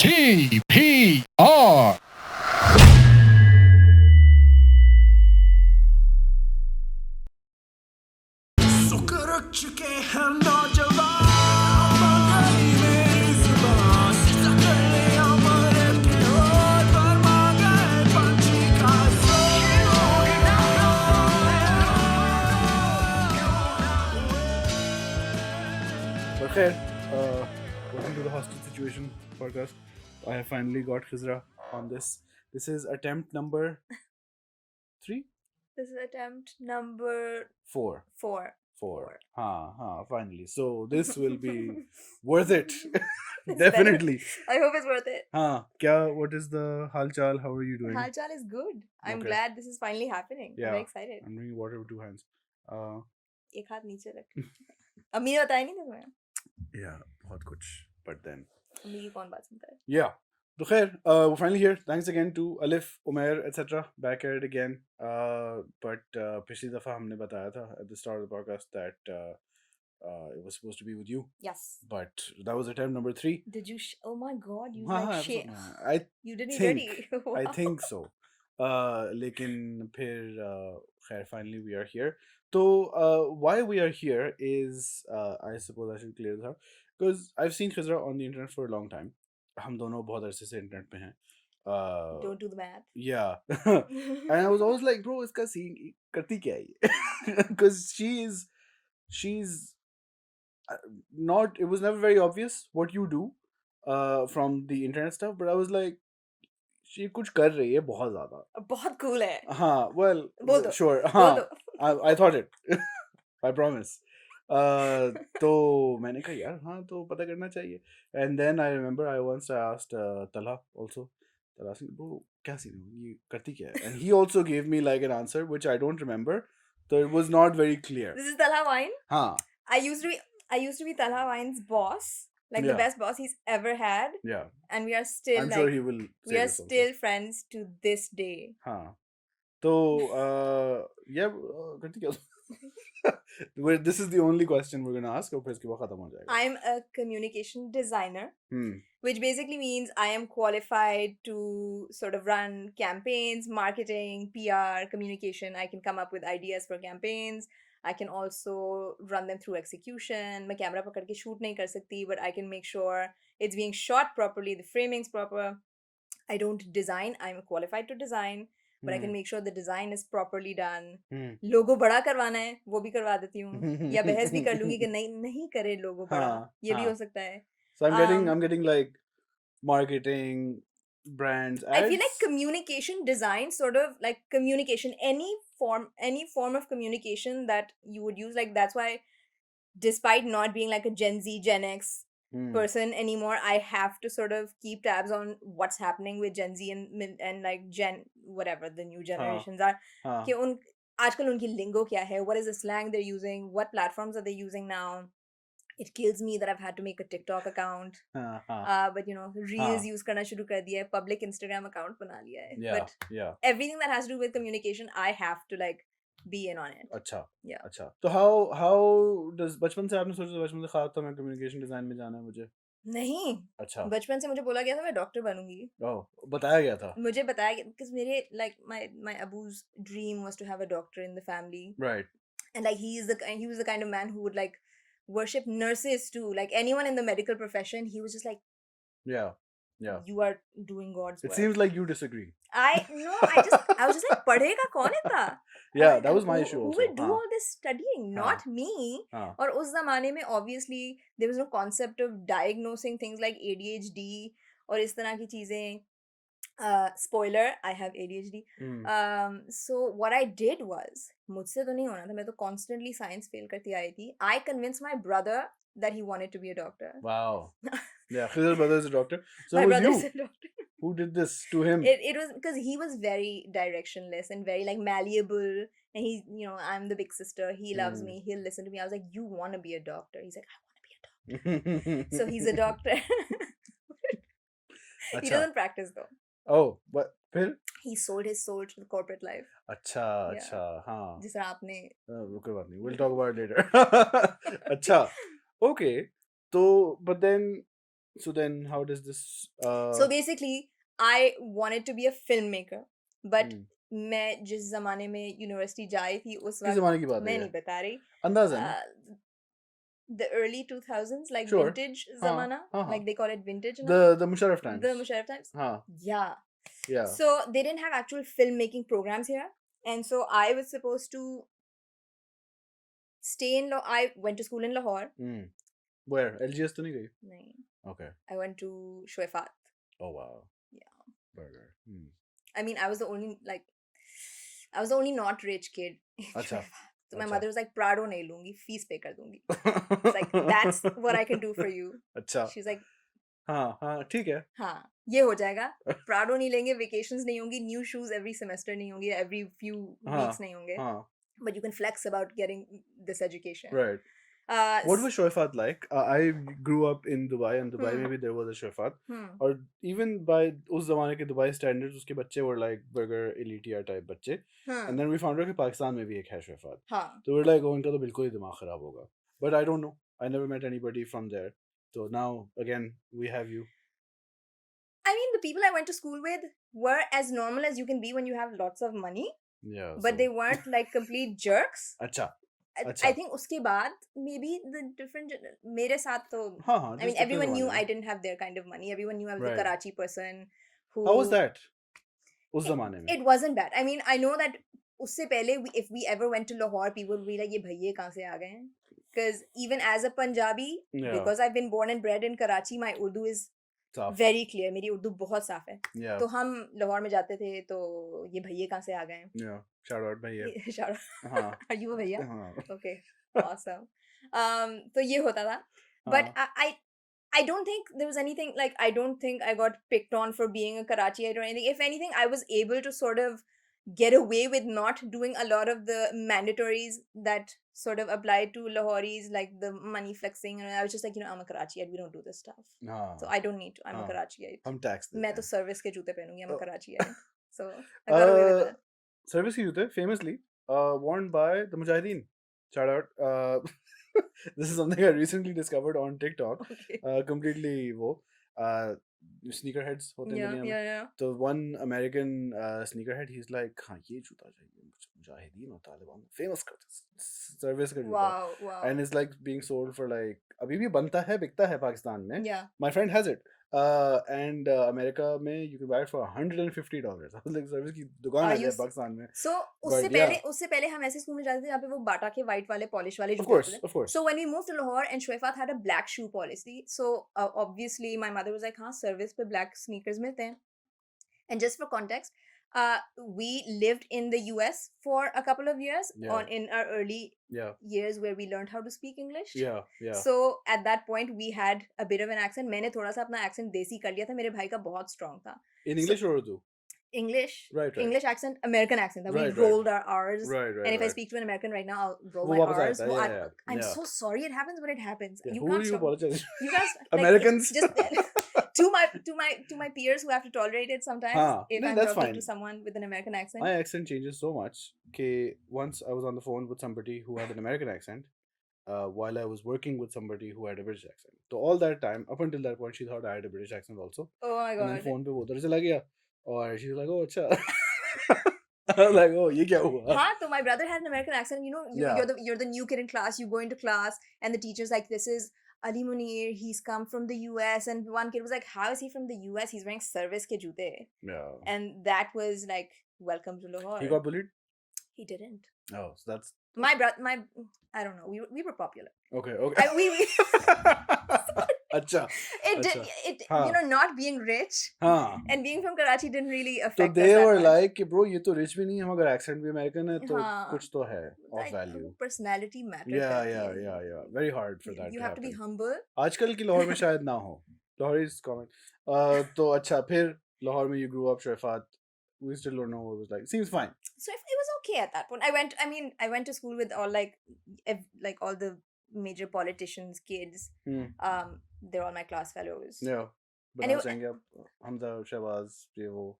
TPR. Khair, welcome to the hostage situation podcast. I have finally got Khizra on this. This is attempt number 3, This is attempt number 4, 4. 4. Finally. So this will be worth it. It's Definitely. better. I hope it's worth it. What is the hal chal? How are you doing? Hal chal is good. I'm Okay. glad this is finally happening. I'm Yeah. very excited. I'm drinking water with 2 hands. एक हाथ नीचे रख. अम्मी ने बताया नहीं था तुम्हें? Yeah, बहुत कुछ. But then. अम्मी की कौन बात सुनता है? Yeah. So khair, we're finally here. Thanks again to Alif, Umair, etc. Back at it again. But पिछली दफा हमने बताया था at the start of the podcast that it was supposed to be with you. Yes. But that was attempt number 3. Did you? Oh my God! You हाँ, like shit. I You didn't think- ready. I Wow. think so. लेकिन फिर खैर finally we are here. So why we are here is I suppose I should clear this out because I've seen Khizra on the internet for a long time. हम दोनों बहुत अरसे से internet पे हैं. Don't do the math. Yeah. And I was always like, bro, इसका scene करती क्या है ये? Because she's not. It was never very obvious what you do from the internet stuff, but I was like, she कुछ कर रही है बहुत ज़्यादा. बहुत cool है. हाँ, well, बोल दो. sure. बोल हाँ, दो. I thought it. I promise. तो मैंने कहा यार हाँ तो पता करना चाहिए. And then I remember I once asked Talha also. Talha said, bro, क्या सीन है ये करती क्या है? And he also gave me like an answer which I don't remember. So it was not very clear. This is Talha Wine. हाँ, I used to be Talha Wine's boss, like Yeah. the best boss he's ever had, yeah. and we are still I'm like sure he will say we are this also. still friends to this day. हाँ. तो yeah, करती क्या? This is the only question we're gonna ask और फिर इसके बाद खत्म हो जाएगा. I'm a communication designer, Hmm. which basically means I am qualified to sort of run campaigns, marketing, PR, communication. I can come up with ideas for campaigns. I can also run them through execution. मैं camera पकड़ के shoot नहीं कर सकती, but I can make sure it's being shot properly, the framing's proper. I don't design. I'm qualified to design, but I can make sure the design is properly done. Hmm. लोगो बड़ा करवाना है वो भी करवा देती हूँ या बहस भी कर लूंगी कि नहीं करे लोगो बड़ा. हाँ, ये भी हाँ. हो सकता है. So I'm getting like marketing, brands, ads. I feel like communication design, sort of like communication, any form of communication that you would use. Like that's why, despite not being like a Gen Z, Gen X Hmm. person anymore, I have to sort of keep tabs on what's happening with Gen Z and like Gen whatever the new generations are. हाँ. कि उन आजकल उनकी lingo क्या है? What is the slang they're using? What platforms are they using now? It kills me that I've had to make a TikTok account. हाँ. But you know, reels use करना शुरू कर दिया है, public Instagram account बना लिया है. Yeah. But Yeah. everything that has to do with communication, I have to like be in on it. अच्छा. Yeah. अच्छा. तो how does बचपन से आपने सोचा बचपन से ख्वाब था मैं communication design में जाना है मुझे? नहीं, अच्छा. बचपन से मुझे बोला गया था मैं डॉक्टर बनूंगी. Oh, बताया गया था. मुझे बताया गया because मेरे like my abu's dream was to have a doctor in the family, Right. and like he was the kind of man who would like worship nurses too. Like anyone in the medical profession, he was just like, Yeah. Yeah. you are doing God's It work. seems like you disagree. I was just like, पढ़ेगा कौन इतना? Yeah, And that was my who- issue Who also. will do हाँ. all this studying? Not me. हाँ. और उस जमाने में obviously there was no concept of diagnosing things like ADHD और इस तरह की चीजें. Spoiler, I have ADHD. Hmm. So what I did was, मुझसे तो नहीं होना था, मैं तो constantly science fail करती आई थी. I convinced my brother that he wanted to be a doctor. Wow. Yeah, Khizr's brother is a doctor. So My it was brother you is a doctor. who did this to him. It was because he was very directionless and very like malleable, and he, you know, I'm the big sister, he loves me, he'll listen to me. I was like, you want to be a doctor? He's like, I want to be a doctor. So he's a doctor. He अच्छा. doesn't practice though. Oh, but फिर? He sold his soul to the corporate life. अच्छा. Yeah. अच्छा. हाँ. जिस तरह आपने कोई बात नहीं. We'll talk about it later. अच्छा. Okay. तो but then So then, how does this? So basically, I wanted to be a filmmaker, but Hmm. मैं जिस जमाने में यूनिवर्सिटी जाई थी उस किस वक्त जमाने की बात है मैं ये? नहीं बता रही अंदाजन. the early 2000s, like Sure. vintage हाँ zamana, हाँ हाँ. like they call it vintage now, The Musharraf the times. Musharraf times. हाँ. Yeah. Yeah. So they didn't have actual filmmaking programs here, and so I was supposed to stay in. I went to school in Lahore. Hmm. Where? LGS तो नहीं गई? Nahin. Okay. I went to Shoifat. Oh wow. Yeah. Burger. Hmm. I mean, I was the only not rich kid in अच्छा. Shoifat. So my अच्छा. mother was like, "Prado nahi lungi, fees pay kar dungi." It's like, that's what I can do for you. अच्छा. She's like, हाँ हाँ ठीक है. हाँ ये हो जाएगा. प्राडो नहीं लेंगे, वेकेशंस नहीं होंगी, न्यू शूज एवरी सेमेस्टर नहीं होंगे, एवरी फ्यू वीक्स नहीं होंगे, हाँ. but you can flex about getting this education. Right. What was Shoifat like? I grew up in Dubai, and Dubai maybe there was a Shoifat. Or even by उस ज़माने के Dubai standards, उसके बच्चे were like burger elite type बच्चे. And then we found out कि पाकिस्तान में भी एक है Shoifat. So we're like, oh, इनका तो बिल्कुल ही दिमाग खराब होगा. But I don't know. I never met anybody from there. So now again we have you. I mean, the people I went to school with were as normal as you can be when you have lots of money, Yeah. but they weren't like complete jerks. अच्छा. I think उसके बाद maybe the different मेरे साथ तो हाँ हाँ. I mean everyone knew I didn't have their kind of money. Everyone knew I was a Karachi person who. How was that? उस ज़माने में. It wasn't bad. I mean, I know that उससे पहले if we ever went to Lahore, people would be like, ये भैये कहाँ से आ गए हैं? Because even as a Punjabi, because I've been born and bred in Karachi, my Urdu is very clear. मेरी उर्दू बहुत साफ है. तो हम लाहौर में जाते थे तो ये भैये कहाँ से आ गए हैं? Yeah. Shout out भैया. Shout out. हाँ. Are you a भैया? हाँ. Okay. Awesome. तो ये होता था. But I don't think there was anything like, I don't think I got picked on for being a Karachiite or anything. If anything, I was able to sort of get away with not doing a lot of the mandatories that sort of apply to Lahoris, like the money flexing. And I was just like, I'm a Karachiite. We don't do this stuff. So I don't need to. I'm a Karachiite. हम tax देते मैं तो हैं. service के जूते पहनूंगी. I'm a Karachiite. So I got away with that. Service के जूते famously worn by the Mujahideen. Shout out. This is something I recently discovered on TikTok. Okay. Completely वो sneakerheads होते हैं दुनिया में. Yeah. तो one American sneakerhead, he's like, हाँ ये जूता चाहिए मुजाहिदीन और तालिबान famous करते service का जूता. Wow. And it's like being sold for like अभी भी बनता है, बिकता है पाकिस्तान में. Yeah. My friend has it. And America में you can buy it for $150. I was like, service की दुकान है पाकिस्तान में. So उससे पहले हम ऐसे स्कूल में जाते थे जहाँ पे वो बाटा के white वाले polish वाले जूते होते थे. Of course. So when we moved to Lahore and Shoifat had a black shoe policy, so obviously my mother was like, हाँ service पे black sneakers मिलते हैं. And just for context, we lived in the US for a couple of years in our early years where we learned how to speak English. Yeah. So at that point we had a bit of an accent. मैंने थोड़ा सा अपना accent देसी कर लिया था. मेरे भाई का बहुत strong था. In English or Urdu? English. Right. English accent, American accent. We rolled our R's. Right. And if I speak to an American right now, I'll roll my R's. I'm so sorry it happens, but it happens. Yeah. You Who can't do you apologize? You guys, Americans. Just to my peers who have to tolerate it sometimes. If I'm talking to someone with an American accent. My accent changes so much. Okay, once I was on the phone with somebody who had an American accent, while I was working with somebody who had a British accent. So all that time, up until that point, she thought I had a British accent also. Oh my god. And then phone पे वो उधर चला गया, और she was like, oh अच्छा. I was like, oh, ये क्या हुआ? हाँ, so my brother had an American accent. You're the new kid in class. You go into class, and the teacher's like, this is Ali Munir. He's come from the US. And one kid was like, how is he from the US? He's wearing service ke jute. Yeah. And that was like, welcome to Lahore. He got bullied? He didn't. Oh, so that's... My I don't know. We were popular. Okay. We अच्छा. Not being rich and being from Karachi didn't really affect us. So they were like, bro, ये तो rich भी नहीं है, मगर accent भी American है, तो कुछ तो है of value. Personality matters. Yeah. Very hard for that. You have to be humble. आजकल की लाहौर में शायद ना हो. Lahore is common. तो अच्छा, फिर लाहौर में you grew up, Shoifat. We still don't know what it was like. Seems fine. So if it was okay at that point. I went to school with all all the major politicians' kids. They're all my class fellows. Yeah. But I'm saying, Hamza, Shahbaz, Prevo.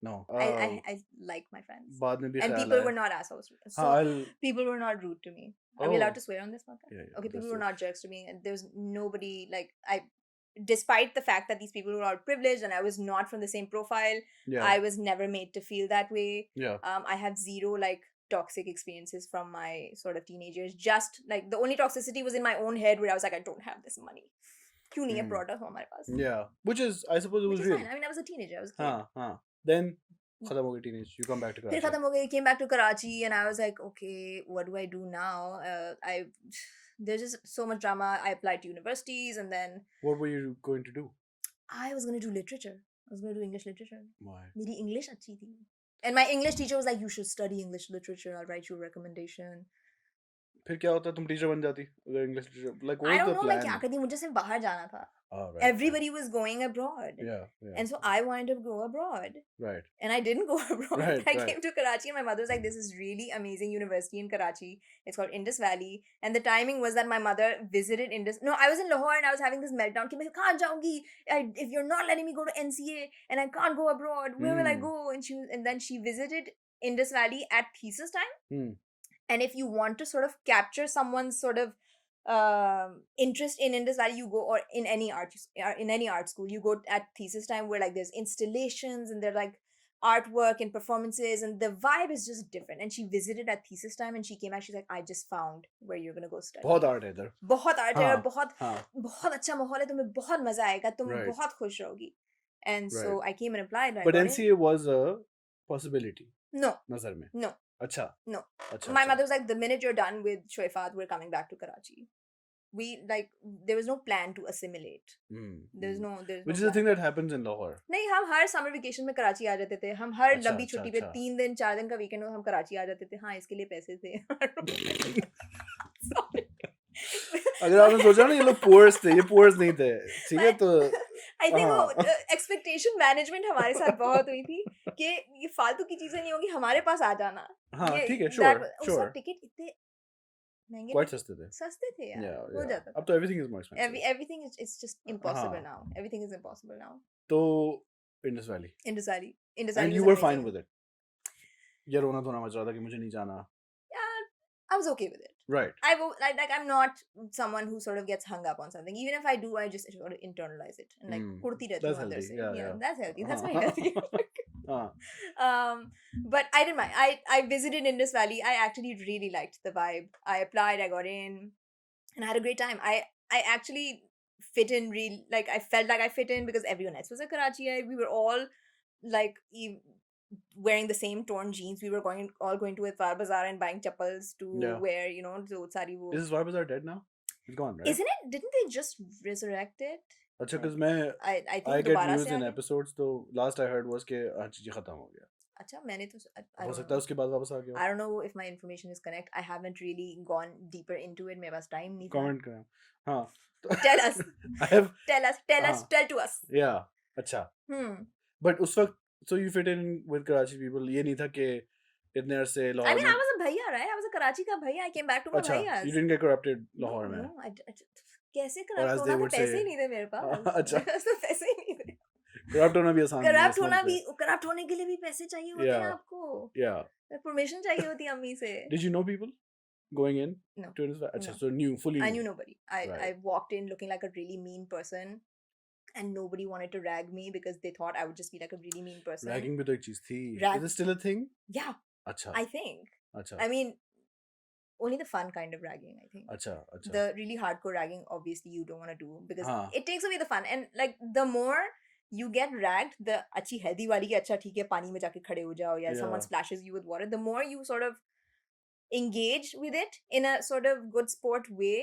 No. I like my friends. And people were not assholes. So people were not rude to me. Are we allowed to swear on this podcast? Yeah. Okay, people were not jerks to me. And there's nobody despite the fact that these people were all privileged and I was not from the same profile, Yeah. I was never made to feel that way. Yeah. I have zero like toxic experiences from my sort of teenagers. Just like the only toxicity was in my own head where I was like, I don't have this money. क्यों नहीं है product हमारे पास? Yeah, which is, I suppose, it Which was is real. fine. I mean, I was a teenager. I was a kid. Then खत्म हो गई teenage. You come back to फिर Karachi. खत्म हो गई, came back to Karachi and I was like, okay, what do I do now? There's just so much drama. I applied to universities and then What were you going to do? I was going to do literature. I was going to do English literature. Why? मेरी English अच्छी थी. And my English teacher was like, you should study English literature. I'll write you a recommendation. फिर क्या होता तुम teacher बन जाती अगर English teacher like what I was don't the know plan? मैं क्या करती, मुझे सिर्फ बाहर जाना था. Right, Everybody was going abroad. Yeah. And so I wanted to go abroad. Right. And I didn't go abroad. Right, I came to Karachi and my mother was like, this is really amazing university in Karachi. It's called Indus Valley. And the timing was that my mother visited Indus. No, I was in Lahore and I was having this meltdown. Ki, main kahan jaungi? If you're not letting me go to NCA and I can't go abroad, where will I go? And then she visited Indus Valley at thesis time. And if you want to sort of capture someone's sort of interest in Indus Valley, you go, or in any art school, you go at thesis time where like there's installations and they're like artwork and performances and the vibe is just different. And she visited at thesis time and she came back, she's like, I just found where you're gonna go study. बहुत art है इधर. बहुत art है और बहुत अच्छा माहौल है, तुम्हें बहुत मजा आएगा, तुम बहुत खुश रहोगी. And so I came and applied. But NCA was a possibility. No. नजर में. No. अच्छा. No. अच्छा. My mother was like, the minute you're done with Shoifat, we're coming back to Karachi. We like there was no plan to assimilate. There's no which is the thing that happens in Lahore. नहीं, हम हर summer vacation में कराची आ जाते थे. हम हर लंबी छुट्टी पे 3 दिन 4 दिन का weekend हो हम कराची आ जाते थे. हाँ, इसके लिए पैसे थे. अगर आपने सोचा ना ये लोग poors थे, ये poors नहीं थे. ठीक है तो I think वो expectation management हमारे साथ बहुत हुई थी कि ये फालतू की चीजें नहीं होंगी, हमारे पास आ जाना. हाँ, ठीक है, sure. टिकट इतने महंगे quite सस्ते थे यार. Yeah. हो जाता अब तो everything is more expensive. Everything is it's just impossible now. Everything is impossible now. तो Indus Valley. And you were fine with it. ये रोना धोना मच रहा था कि मुझे नहीं जाना. Yeah, I was okay with it. Right. I'm not someone who sort of gets hung up on something. Even if I do, I just sort of internalize it and like kurti rehti that's hu andar healthy. se. Yeah. That's healthy. That's very healthy. हाँ. But I didn't mind. I visited Indus Valley. I actually really liked the vibe. I applied, I got in, and I had a great time. I actually fit in like I felt like I fit in because everyone else was a Karachi. We were all like wearing the same torn jeans. We were all going to Itwar Bazaar and buying chappals to wear, you know, so sari wo. Is Itwar Bazaar dead now? It's gone, right? Isn't it? Didn't they just resurrect it? अच्छा, because I get news in episodes, तो last I heard was कि चीज़ें खत्म हो गया. अच्छा, मैंने तो हो सकता है उसके बाद वापस आ गया. I don't know if my information is correct. I haven't really gone deeper into it. मेरे पास time नहीं था. Comment करें. हाँ. Tell us. Tell to us. Yeah. अच्छा. But उस वक्त so you fit in with Karachi people. ये नहीं था कि इतने अरसे Lahore. I mean, I was a bhaiya, right? I was a Karachi का भैया. I came back to my bhaiyas. You didn't get corrupted Lahore में. No, कैसे corrupt होना था? पैसे ही नहीं थे मेरे पास. अच्छा. पैसे ही नहीं थे. corrupt होना भी आसान है. corrupt होने के लिए भी पैसे चाहिए होते हैं आपको. Yeah. Permission चाहिए होती है अम्मी से. Did you know people going in? No. अच्छा, so fully. I knew nobody. I walked in looking like a really mean person. And nobody wanted to rag me because they thought I would just be like a really mean person. Ragging भी तो एक चीज थी. Is it still a thing? Yeah. अच्छा. I think. अच्छा. I mean, only the fun kind of ragging, I think. अच्छा. The really hardcore ragging, obviously, you don't want to do because it takes away the fun. And like, the more you get ragged, the अच्छी healthy वाली कि अच्छा ठीक है पानी में जाके खड़े हो जाओ या someone splashes you with water, the more you sort of engage with it in a sort of good sport way,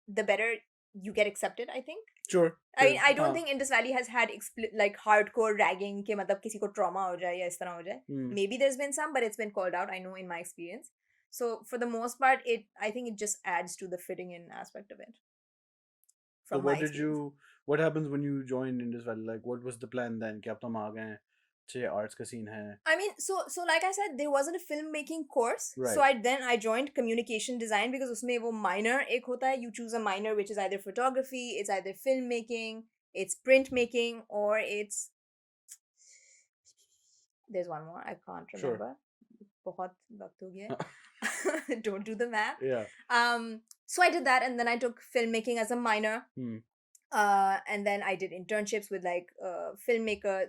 the better you get accepted, I think. Sure. I mean, I don't think Indus Valley has had like hardcore ragging के मतलब किसी को trauma हो जाए या इस तरह हो जाए. Maybe there's been some, but it's been called out, I know, in my experience. So for the most part, I think it just adds to the fitting in aspect of it. So what happens when you join Indus Valley? Like, what was the plan then? कि अब तुम आ गए, arts का scene है. I mean, so like I said, there wasn't a filmmaking course. Right. So I joined communication design because उसमें वो minor एक होता है. You choose a minor which is either photography, it's either filmmaking, it's printmaking, or it's there's one more I can't remember. बहुत वक्त हो गया. Don't do the math. Yeah. So I did that and then I took filmmaking as a minor. And then I did internships with like filmmakers,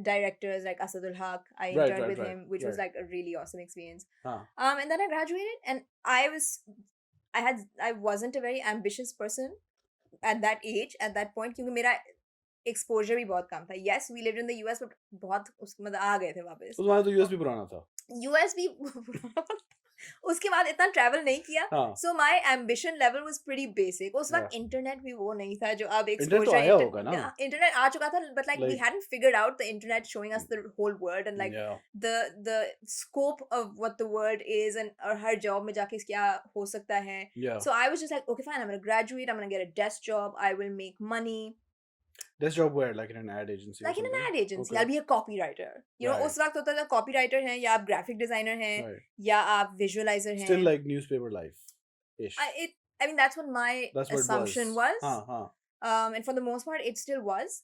directors like Asadul Haq. I Right, interned right, with right, him, which was right. like a really awesome experience. Huh. And then I graduated, and I wasn't a very ambitious person at that age, at that point, क्योंकि मेरा exposure भी बहुत कम था. Yes, we lived in the US, but बहुत मतलब आ गए थे वापस. तो तुम्हारा तो यूएस भी पुराना था. US भी उसके बाद इतना ट्रैवल नहीं किया. हाँ. So my ambition level was pretty basic. उस Yeah. वक्त इंटरनेट भी वो नहीं था जो अब इंटरनेट तो एक्सपोजर आया होगा ना. इंटरनेट आ चुका था, but like we Like, hadn't figured out the internet showing us the whole world and like yeah. the scope of what the world is and और हर जॉब में जाके क्या हो सकता है. Yeah. So I was just like, okay fine, I'm going to graduate, I'm going to get a desk job, I will make money. Desk job where? Like in an ad agency? Like or in an something? ad agency, Okay. I'll be a copywriter. You know, Right. उस वक्त होता था copywriter हैं या आप graphic designer हैं Right. या आप visualizer हैं. Still like newspaper life ish. I mean, that's what my That's what assumption it was. was. And for the most part, it still was.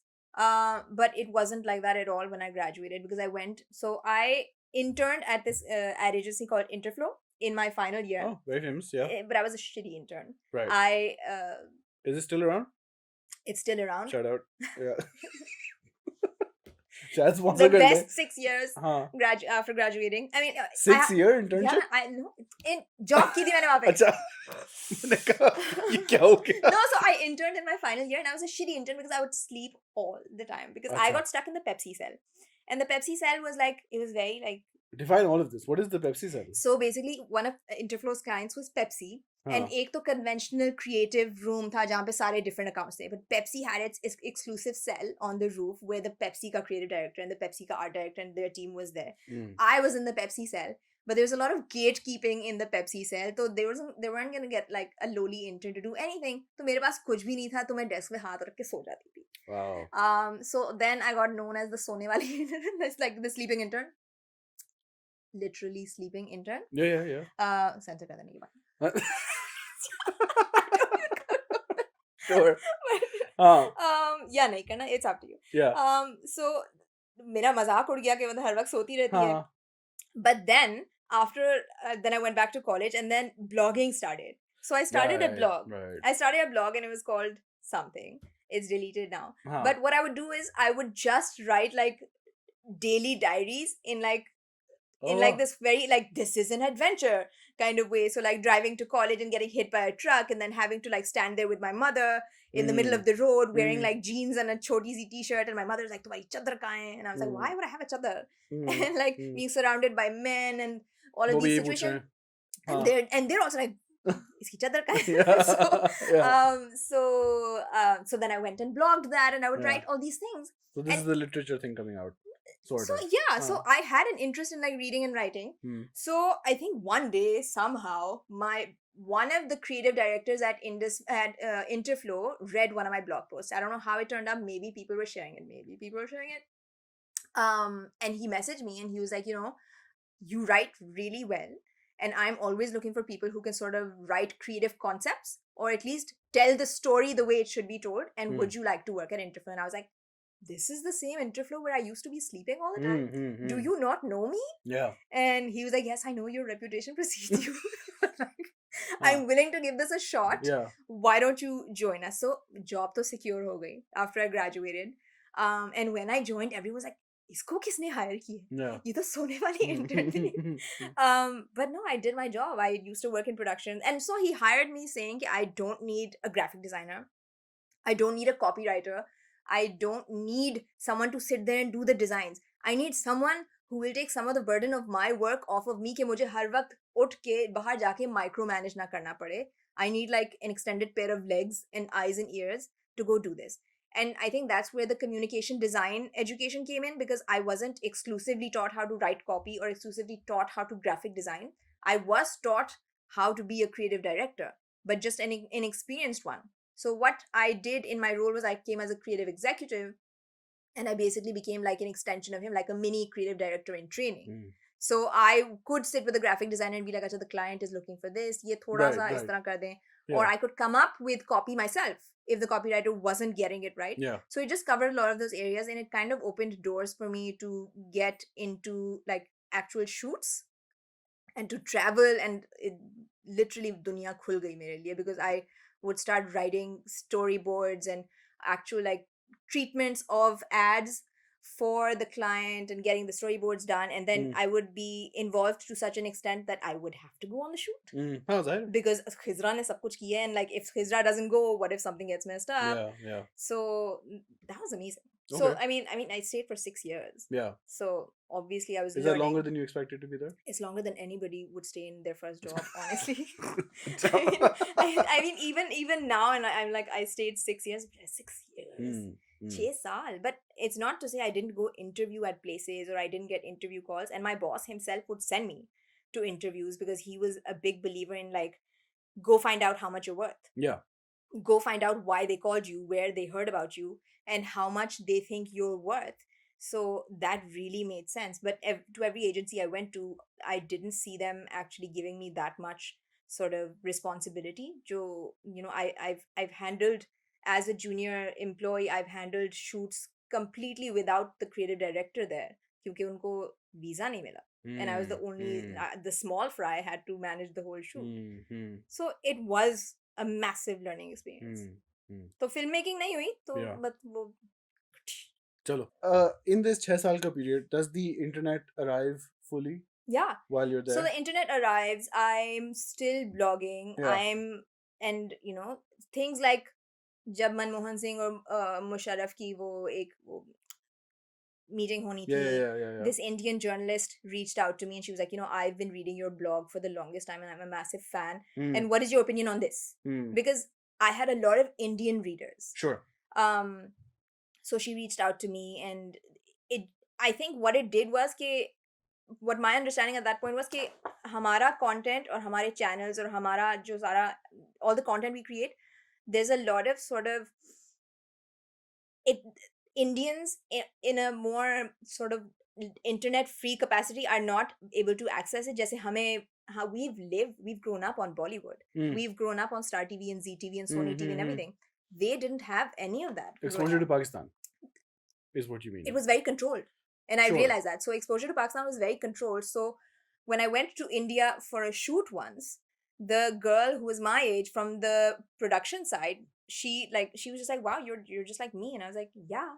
But it wasn't like that at all when I graduated, because so I interned at this ad agency called Interflow in my final year. Oh, very famous, yeah. But I was a shitty intern. Right. Is it still around? It's still around. Shout out. Yeah. Shout out The best 6 years after graduating. I mean, 6-year internship? Yeah, I know. In job की थी मैंने वहाँ पे. अच्छा. मैंने कहा ये क्या हो गया? No, so I interned in my final year, and I was a shitty intern because I would sleep all the time because I got stuck in the Pepsi cell, and the Pepsi cell was like, it was very like. Define all of this. What is the Pepsi cell? So basically, one of Interflow's clients was Pepsi. And एक तो conventional creative room था जहाँ पे सारे different accounts थे. But Pepsi had its exclusive cell on the roof where the Pepsi का creative director and the Pepsi का art director and their team was there. I was in the Pepsi cell, but there was a lot of gatekeeping in the Pepsi cell. So they weren't gonna get like a lowly intern to do anything. तो मेरे पास कुछ भी नहीं था, तो मैं desk में हाथ रख के सो जाती थी. Wow. So then I got known as the सोने वाली intern. That's like the sleeping intern. Literally sleeping intern. Yeah. Censor कर देने के बाद. Sure. या नहीं करना, it's up to you. Yeah. So मेरा मजाक उड़ गया कि मतलब हर वक्त सोती रहती है. But then after then I went back to college, and then blogging started. So I started a blog. Right. I started a blog, and it was called something. It's deleted now. But what I would do is I would just write like daily diaries in like this very like, this is an adventure kind of way. So like driving to college and getting hit by a truck, and then having to like stand there with my mother in the middle of the road wearing like jeans and a choti si t-shirt, and my mother's like, tumhari chadar kahan hai? And I was like, why would I have a chadar? And like being surrounded by men and all of these situations, and they're also like, iski chadar kahan hai? So then I went and blogged that, and I would write all these things. So this is the literature thing coming out. Sort of. So I had an interest in like reading and writing. So I think one day somehow one of the creative directors at Interflow read one of my blog posts. I don't know how it turned out. Maybe people were sharing it. And he messaged me, and he was like, you write really well, and I'm always looking for people who can sort of write creative concepts, or at least tell the story the way it should be told. And would you like to work at Interflow? And I was like, this is the same Interflow where I used to be sleeping all the time. Do you not know me? Yeah. And he was like, yes, I know your reputation precedes you. I'm willing to give this a shot. Yeah. Why don't you join us? So job to secure ho gayi after I graduated. And when I joined, everyone was like, isko kisne hire ki hai? Yeah. Ye to sone wali intern thi. But no, I did my job. I used to work in production. And so he hired me saying, I don't need a graphic designer. I don't need a copywriter. I don't need someone to sit there and do the designs. I need someone who will take some of the burden of my work off of me कि मुझे हर वक्त उठ के बाहर जाके micromanage ना करना पड़े. I need like an extended pair of legs and eyes and ears to go do this. And I think that's where the communication design education came in, because I wasn't exclusively taught how to write copy or exclusively taught how to graphic design. I was taught how to be a creative director, but just an inexperienced one. So what I did in my role was I came as a creative executive, and I basically became like an extension of him, like a mini creative director in training. So I could sit with a graphic designer and be like, "Acha, the client is looking for this. Ye thoda sa is tarah kar dein." Or I could come up with copy myself if the copywriter wasn't getting it right. Yeah. So it just covered a lot of those areas, and it kind of opened doors for me to get into like actual shoots and to travel, and it literally dunya khul gayi mere liye, because I would start writing storyboards and actual like treatments of ads for the client and getting the storyboards done, and then I would be involved to such an extent that I would have to go on the shoot हाँ ज़ाहिर because Khizra ne sab kuch kiya, and like if Khizra doesn't go, what if something gets messed up? yeah So that was amazing. So okay I stayed for 6 years. yeah So obviously I was is that longer learning. than you expected to be there It's longer than anybody would stay in their first job, honestly. अच्छा I mean, even now, and I'm like, I stayed 6 years. 6 years, Hmm. 6 saal. But it's not to say I didn't go interview at places or I didn't get interview calls. And my boss himself would send me to interviews because he was a big believer in like, go find out how much you're worth. yeah Go find out why they called you, where they heard about you, and how much they think you're worth. So that really made sense. But to every agency I went to, I didn't see them actually giving me that much sort of responsibility. Jo, I've handled as a junior employee, I've handled shoots completely without the creative director there, क्योंकि उनको visa नहीं मिला. And I was the only the small fry had to manage the whole shoot. So it was a massive learning experience. तो filmmaking नहीं हुई तो Yeah. But वो चलो in this 6 साल का period does the internet arrive fully yeah. while you're there So the internet arrives. I'm still blogging. Yeah. And things like जब मनमोहन सिंह और मुशर्रफ की वो एक वो meeting honi thi. yeah This Indian journalist reached out to me and she was like, I've been reading your blog for the longest time and I'm a massive fan. And what is your opinion on this? Because I had a lot of Indian readers. sure So she reached out to me, and I think what it did was what my understanding at that point was कि हमारा content और हमारे channels और हमारा जो सारा all the content we create, there's a lot of sort of Indians in a more sort of internet free capacity are not able to access it. जैसे हमें how we've grown up on Bollywood. We've grown up on Star TV and ZTV and Sony TV and everything. They didn't have any of that. exposure to Pakistan is what you mean. It was very controlled. And I Sure. realized that. So exposure to Pakistan was very controlled. So when I went to India for a shoot once, the girl who was my age from the production side, she was just like, wow, you're just like me. And I was like, yeah.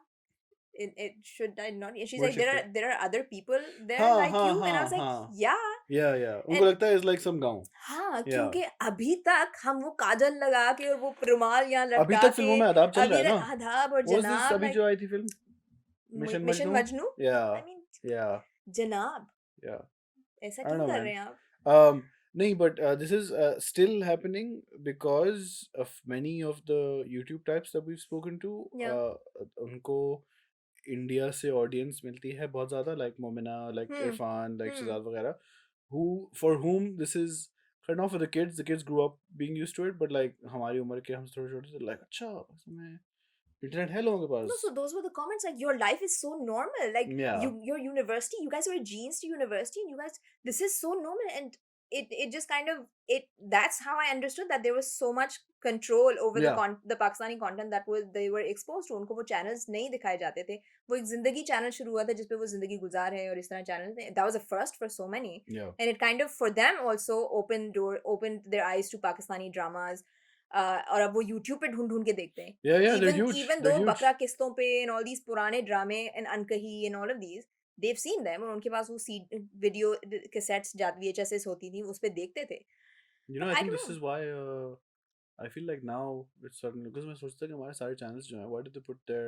It should I not? And she's like, there are other people there like you. And I was like, yeah. Yeah उनको लगता है it's like some गाँव हाँ क्योंकि अभी तक हम वो काजल लगा के और वो रुमाल यहाँ लटका अभी तक फिल्मों में आदाब चल रहा है ना आदाब और What was this जनाब अभी जो आई थी film mission Majnu yeah I mean yeah जनाब yeah ऐसा I don't क्यों know, कर man. रहे हैं आप नहीं but this is still happening because of many of the YouTube types that we've spoken to उनको इंडिया से ऑडियंस मिलती है बहुत ज़्यादा like Momina like Irfan like Shahzad वगैरह who for whom this is kind of for the kids grew up being used to it but like हमारी उम्र के हम थोड़े छोटे थे like अच्छा इसमें इंटरनेट है लोगों के पास No, so those were the comments like your life is so normal like Yeah. your university you guys were jeans to university and you guys this is so normal and it just kind of that's how I understood that there was so much control over Yeah. the Pakistani content that they were exposed to उनको वो channels नहीं दिखाए जाते थे वो एक जिंदगी channel शुरू हुआ था जिसपे वो जिंदगी गुजार है और इस तरह channel थे that was a first for so many Yeah. and it kind of for them also opened their eyes to Pakistani dramas और अब वो YouTube पे ढूंढ ढूंढ के देखते हैं Yeah, they're huge. even They're though huge. बकरा किस्तों पे and all these पुराने ड्रामे and अनकही and all of these they've seen them और उनके पास वो वीडियो कैसेट्स VHSs होती थी उस पे देखते थे You know, I think this is why I feel like now it's certain because मैं सोचता हूँ कि हमारे सारे channels जो हैं why did they put their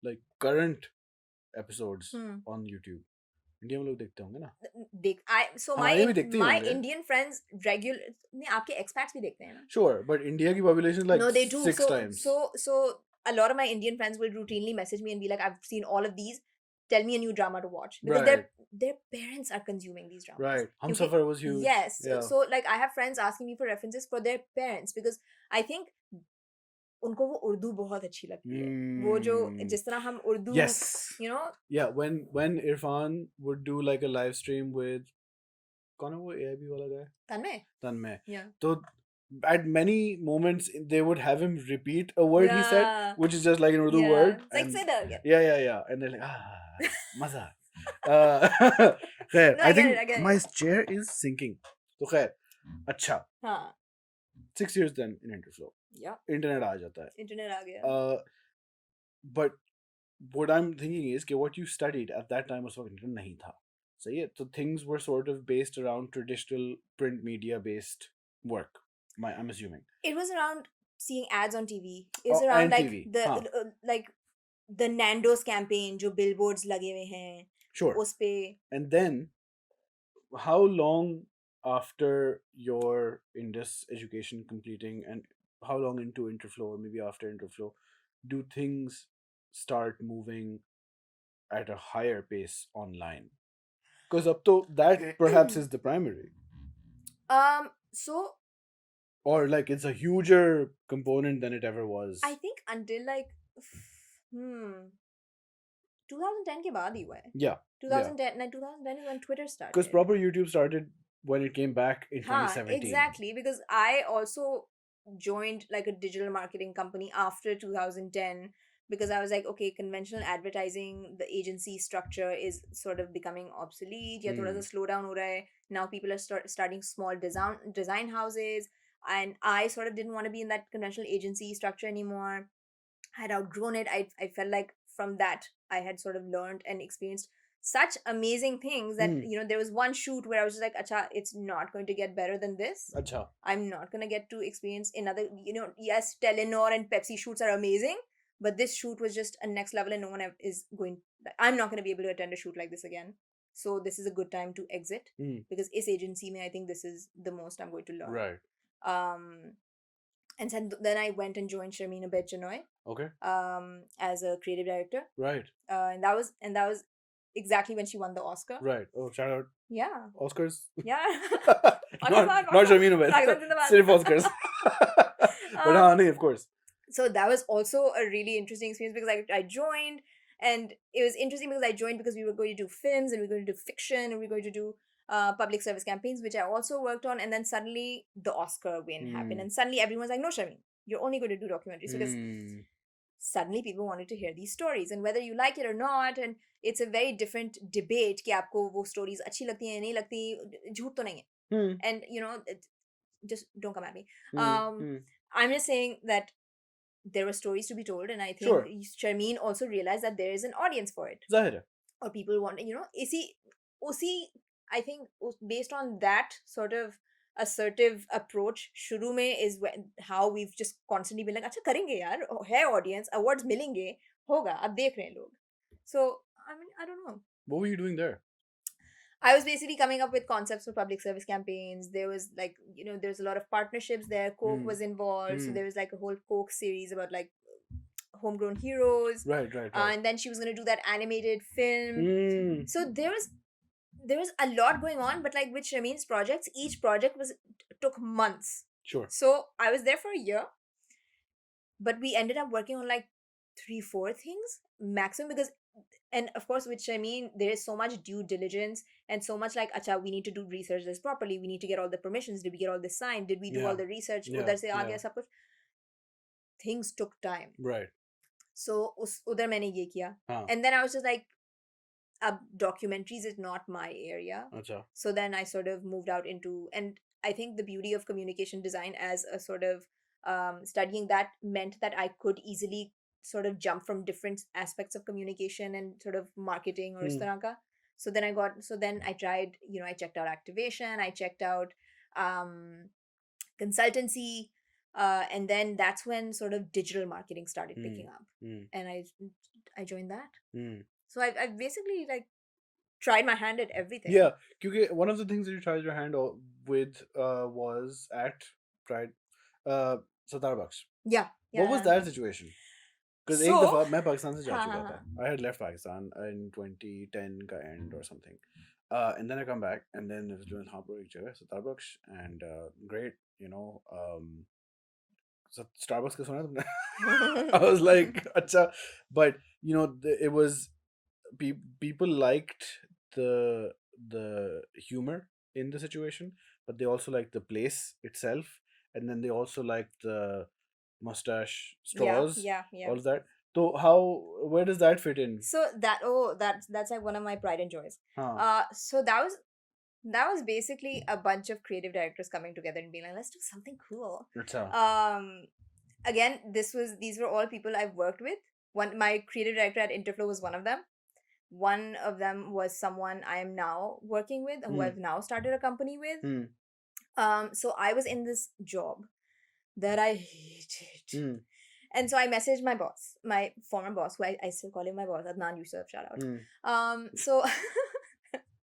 like current episodes on YouTube? India में लोग देखते होंगे ना so हमारे भी देखते ही my होंगे Indian friends regular नहीं आपके expats भी देखते हैं ना Sure, but India की population is like no they do 6 times. So a lot of my Indian friends will routinely message me and be like I've seen all of these tell me a new drama to watch because Right. their parents are consuming these dramas Right. Humsafar was huge. yes Yeah. so like I have friends asking me for references for their parents because I think उनको वो उर्दू बहुत अच्छी लगती है वो जो जिस तरह हम Urdu Yes. you know Yeah, when Irfan would do like a live stream with कौन है वो AIB वाला guy तन्मय yeah तो at many moments they would have him repeat a word he said which is just like an Urdu word it's like say that again yeah and they're like maza khair No, I I think get it. my chair is sinking तो खैर अच्छा हाँ 6 years then in Interflow yeah internet आ जाता है internet आ गया but what I'm thinking is कि what you studied at that time उस वक्त internet नहीं था. सही है. So things were sort of based around traditional print media based work. I'm assuming. It was around seeing ads on TV. It was Oh, around and like TV. the हाँ. like the Nando's campaign जो billboards लगे हुए हैं Sure. उस पे. And then, how long after your Indus education completing, and how long into Interflow, or maybe after Interflow, do things start moving at a higher pace online? Because up to that perhaps is the primary, So or like it's a huger component than it ever was. I think until like hmm 2010 के बाद ही हुआ है. Yeah, 2010 no, 2010 is when Twitter because started. proper YouTube started when it came back in Huh, 2017. exactly, because I also joined like a digital marketing company after 2010 because I was like, okay, conventional advertising, the agency structure is sort of becoming obsolete. या थोड़ा सा slow down हो रहा है. Now people are starting small design houses, and I sort of didn't want to be in that conventional agency structure anymore. I had outgrown it. I felt like from that I had sort of learned and experienced such amazing things that Hmm. there was one shoot where I was just like, acha, it's not going to get better than this. Acha. I'm not gonna get to experience another. Yes, Telenor and Pepsi shoots are amazing, but this shoot was just a next level, and no one is going. I'm not gonna be able to attend a shoot like this again. So this is a good time to exit Hmm. because is agency mein, I think this is the most I'm going to learn. Right. And then I went and joined Sharmina Bechanoy Okay. as a creative director. Right. And that was exactly when she won the Oscar. Right. Oh, shout out Yeah. Oscars. Yeah. not Sharmina Beth. Sirf Oscars. But no, of course. So that was also a really interesting experience because I joined, and it was interesting because I joined because we were going to do films and we were going to do fiction and we were going to do public service campaigns, which I also worked on. And then suddenly the Oscar win happened, and suddenly everyone's like, "No, Sharmeen, you're only going to do documentaries," because suddenly people wanted to hear these stories, and whether you like it or not, and it's a very different debate कि आपको वो stories अच्छी लगती हैं नहीं लगती, झूठ तो नहीं है. And just don't come at me. I'm just saying that there were stories to be told, and I think Sure. Sharmeen also realized that there is an audience for it, Zahir hai. or people want usi I think based on that sort of assertive approach शुरू में is how we've just constantly been like अच्छा करेंगे यार, है audience, awards मिलेंगे, होगा, अब देख रहे हैं लोग. So I mean, I don't know. What were you doing there? I was basically coming up with concepts for public service campaigns. There was like, there's a lot of partnerships there. Coke was involved. So there was like a whole Coke series about like homegrown heroes. Right. And then she was going to do that animated film. So there was a lot going on, but like with Shameen's projects, each project took months. Sure. So I was there for a year, but we ended up working on like 3-4 things maximum because, and of course with Shameen there is so much due diligence and so much like acha, we need to do research this properly, we need to get all the permissions, did we get all this signed, did we do all the research, udhar se aa gaya sab kuch. Things took time. Right. So udhar maine ye kiya. And then I was just like, documentaries is not my area. Achha. So then I sort of moved out into, and I think the beauty of communication design as a sort of studying that meant that I could easily sort of jump from different aspects of communication and sort of marketing or is tarah ka. So then I tried, I checked out activation, I checked out consultancy, and then that's when sort of digital marketing started picking up. And I joined that. So I basically like tried my hand at everything. Yeah, because one of the things that you tried your hand with was at Sattarbuksh. Yeah. What was that situation? Because एक दफा मैं पाकिस्तान से जा हाँ, चुका हाँ, था. I had left Pakistan in 2010 का end or something. And then I come back, and then it was doing एक जगह Sattarbuksh, and great, so Starbucks का सुना तुमने? I was like, अच्छा, but it was people liked the humor in the situation, but they also liked the place itself, and then they also liked the mustache straws, Yeah. all of that. So where does that fit in? So that's like one of my pride and joys. So that was basically a bunch of creative directors coming together and being like, let's do something cool. Acha. Again, these were all people I've worked with. My creative director at Interflow was one of them. One of them was someone I am now working with, who Hmm. I've now started a company with. Hmm. So I was in this job that I hated. Hmm. And so I messaged my boss, my former boss, who I still call him my boss, Adnan Yusuf, shout out. So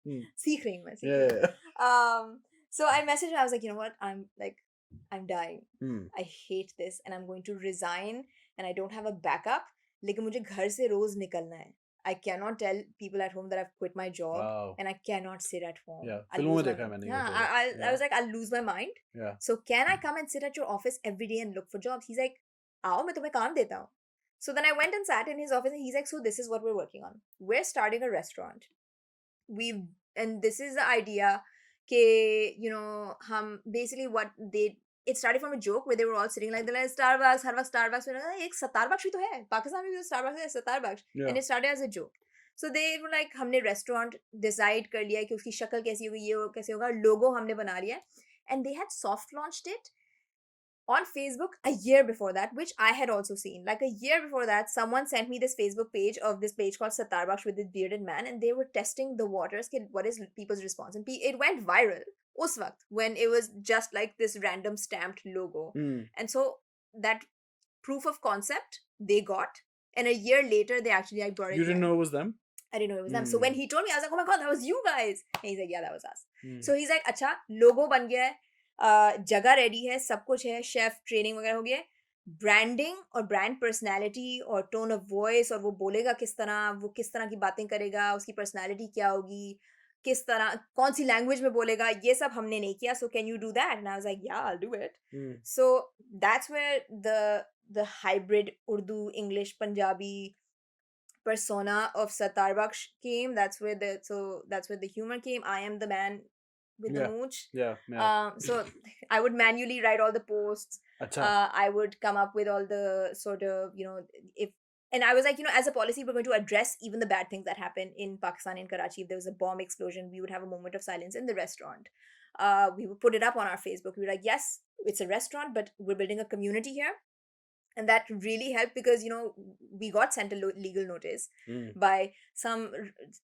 Hmm. सीख रही हूँ मैं, सीख रही Yeah. हूँ. So I messaged her, I was like, you know what, I'm dying. Hmm. I hate this and I'm going to resign and I don't have a backup. लेकिन मुझे घर से रोज निकलना है. I cannot tell people at home that I've quit my job Wow. and I cannot sit at home. Yeah. I'll फिल्मों में lose my देखा है mind. मैंने ये Yeah, तो. I Yeah. was like, I'll lose my mind. Yeah. So can I come and sit at your office every day and look for jobs? He's like, आओ मैं तुम्हें काम देता हूँ. So then I went and sat in his office and he's like, so this is what we're working on. We're starting a restaurant. We've and this is the idea ke, you know, basically what they, it started from a joke where they were all sitting like, they're like Starbucks, हर वक्त Starbucks में लगा एक Sattarbuksh भी तो है पाकिस्तान में भी तो Starbucks है Sattarbuksh. Yeah. And it started as a joke. So they were like, हमने restaurant decide कर लिया है कि उसकी शक्ल कैसी होगी, ये कैसे होगा, logo हमने बना लिया है. And they had soft launched it on Facebook a year before that, which I had also seen. Like a year before that, someone sent me this Facebook page of this page called Sattarbuksh with this bearded man, and they were testing the waters. What is people's response? And it went viral. Us waqt, when it was just like this random stamped logo. Hmm. And so that proof of concept they got, and a year later they actually like brought it. You didn't know it was them? I didn't know it was them. So when he told me, I was like, oh my god, that was you guys. And he's like, yeah, that was us. Hmm. So he's like, अच्छा logo बन गया है, जगह ready है, सब कुछ है, chef training वगैरह हो गया है, ब्रांडिंग और ब्रांड पर्सनैलिटी और टोन ऑफ वॉइस और वो बोलेगा किस तरह, वो किस तरह की बातें करेगा, उसकी पर्सनैलिटी क्या होगी, किस तरह कौन सी लैंग्वेज में बोलेगा, ये सब हमने नहीं किया. So can you do that? And I was like, yeah, I'll do it. So that's where the hybrid Urdu, English, Punjabi persona of Sattarbuksh came. That's where the humor came. I am the man with the mooch. Yeah. So I would manually write all the posts. Acha. I would come up with all the sort of, if, and I was like, as a policy, we're going to address even the bad things that happen in Pakistan, in Karachi. If there was a bomb explosion, we would have a moment of silence in the restaurant. We would put it up on our Facebook. We were like, yes, it's a restaurant, but we're building a community here. And that really helped because we got sent a legal notice by some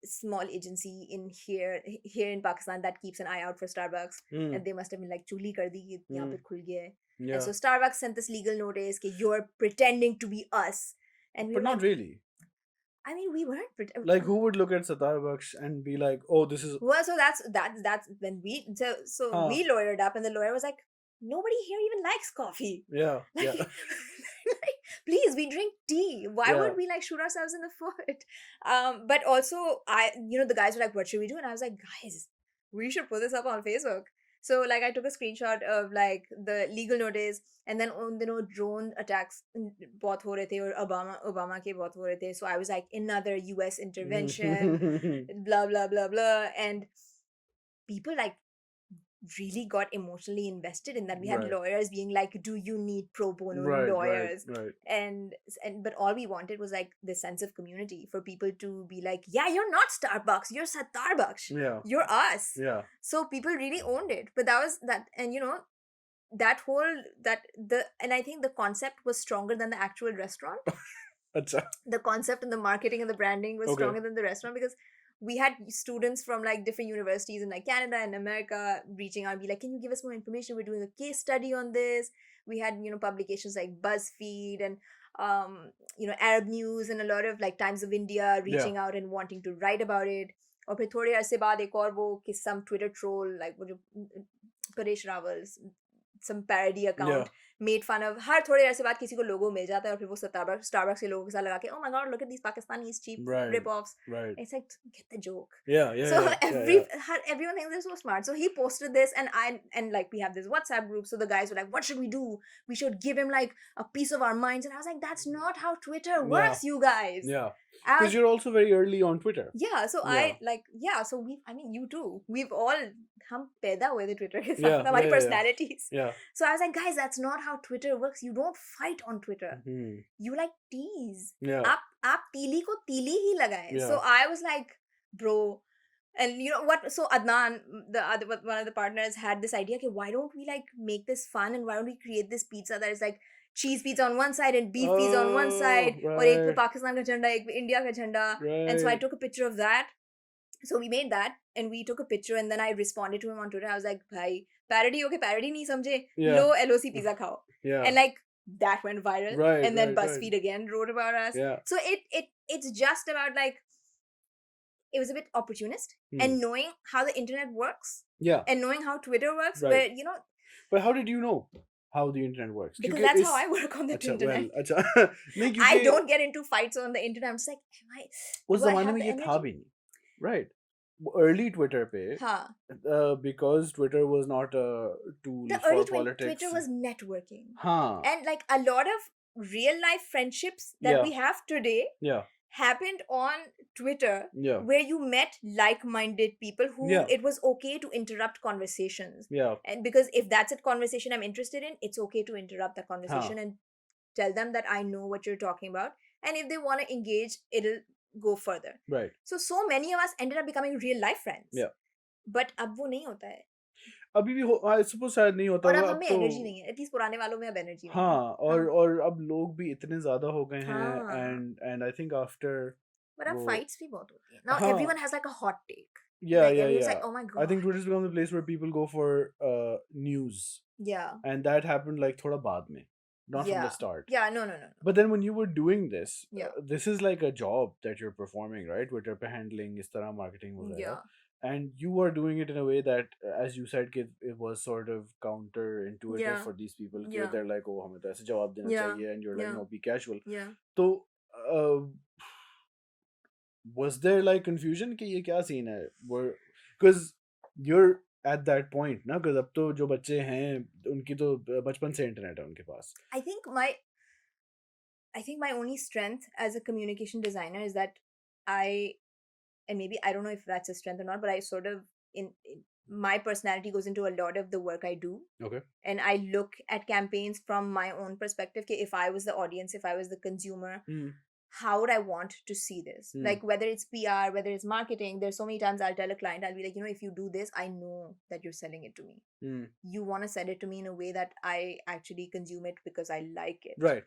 small agency in here in Pakistan that keeps an eye out for Starbucks, and they must have been like chuli kar di, yahan pe khul gaya hai. Yeah. And so Starbucks sent this legal notice that you're pretending to be us, and we But were not like, really. I mean, we weren't Like, who would look at Sattarbuksh and be like, "Oh, this is..." well, so that's when we we lawyered up, and the lawyer was like, nobody here even likes coffee. Yeah. Like, Yeah. like, please, we drink tea. Why would we like shoot ourselves in the foot? But also, the guys were like, what should we do? And I was like, guys, we should put this up on Facebook. So like I took a screenshot of like the legal notice, and then drone attacks बहुत हो रहे थे और Obama के बहुत हो रहे थे. So I was like, another US intervention, blah blah blah blah, and people like really got emotionally invested in that. We had Right. lawyers being like, do you need pro bono Right. lawyers? Right. And but all we wanted was like this sense of community for people to be like, yeah, you're not Starbucks, you're Sattarbuksh, Yeah. you're us. Yeah. So people really owned it. But that was that, and that whole and I think the concept was stronger than the actual restaurant. Acha. The concept and the marketing and the branding was stronger than the restaurant, because we had students from like different universities in like Canada and America reaching out and be like, can you give us more information? We're doing a case study on this. We had publications like BuzzFeed and Arab News and a lot of like Times of India reaching out and wanting to write about it. और फिर थोड़े अरसे बाद एक और वो कि some Twitter troll like वो जो Paresh Rawal, some parody account made fun of, हर थोड़े अरसे बाद किसी को लोगो मिल जाता है और फिर वो Starbucks के लोगों के साथ लगा के, oh my god, look at these Pakistanis cheap rip-offs. Right. It's like, get the joke. Yeah. So everyone thinks they're so smart. So he posted this, and like we have this WhatsApp group. So the guys were like, what should we do? We should give him like a piece of our minds. And I was like, that's not how Twitter works, you guys. Yeah. Because you're also very early on Twitter. Yeah. So so you too. We've all हम पैदा हुए थे Twitter के साथ, हमारी personalities. Yeah. So I was like, guys, that's not how Twitter works. You don't fight on Twitter. You like tease. Yeah. आप तीली को तीली ही लगाएं. So I was like, bro. And you know what? So Adnan, one of the partners, had this idea, okay, why don't we like make this fun, and why don't we create this pizza that is like cheese pizza on one side and beef pizza on one side, और एक पे right, Pakistan का झंडा, एक पे India का झंडा. And so I right. took a picture of that. So we made that and we took a picture and then I responded to him on Twitter. I was like, bhai, parody, okay, parody nahi samjhe. Yeah, Lo LOC pizza khao. yeah. And like that went viral. Right, And then right, right. BuzzFeed again wrote about us. Yeah. So it's just about like, it was a bit opportunist and knowing how the internet works Yeah. and knowing how Twitter works, Right. where, you know, But how did you know how the internet works? because Kyunki that's how is- I work on the अच्छा, internet. well, अच्छा. नहीं, I क्योंकि don't get into fights on the internet. I'm just like, am I, उस do I जमाने have में the ये था energy? भी नहीं. Right. Early Twitter पे, हाँ. because Twitter was not a tool The for early politics. Twitter was networking. हाँ. And like a lot of real life friendships that Yeah. we have today Yeah. happened on Twitter, Yeah. where you met like-minded people who Yeah. it was okay to interrupt conversations. Yeah. And because if that's a conversation I'm interested in, it's okay to interrupt that conversation and tell them that I know what you're talking about. And if they want to engage, it'll go further. Right. So many of us ended up becoming real life friends. Yeah. But अब वो नहीं होता है. अभी भी I suppose शायद नहीं होता और होगा. अब अब हमें तो एनर्जी नहीं है. एटलीस्ट पुराने वालों में अब एनर्जी नहीं है. हाँ, और अब लोग भी इतने ज्यादा हो गए हैं. हाँ. And I think after But अब वो fights भी बहुत होती है. Now हाँ. everyone has like a hot take. Yeah, Like yeah, everyone's yeah. like, oh my I think god. Twitter's become the place where people go for news, Yeah. and that happened like thoda baad mein, not from Yeah. the start. Yeah, no. But then when you were doing this, Yeah. this is like a job that you're performing, right? Twitter pe handling is tarah marketing वगैरह. Yeah. And you were doing it in a way that, as you said, it was sort of counterintuitive Yeah. for these people. Yeah. They're like, oh, हमें तो ऐसे जवाब देना Yeah. चाहिए, and you're like, Yeah. no, be casual. Yeah. So, was there like confusion कि ये क्या scene है? Because you're at that point ना, because अब तो जो बच्चे हैं उनकी तो बचपन से इंटरनेट है उनके पास. I think my only strength as a communication designer is that and maybe I don't know if that's a strength or not, but I sort of in my personality goes into a lot of the work I do. Okay. And I look at campaigns from my own perspective. If I was the audience, if I was the consumer, how would I want to see this? Like whether it's PR, whether it's marketing, there's so many times I'll tell a client, I'll be like, if you do this, I know that you're selling it to me. You want to sell it to me in a way that I actually consume it because I like it. Right.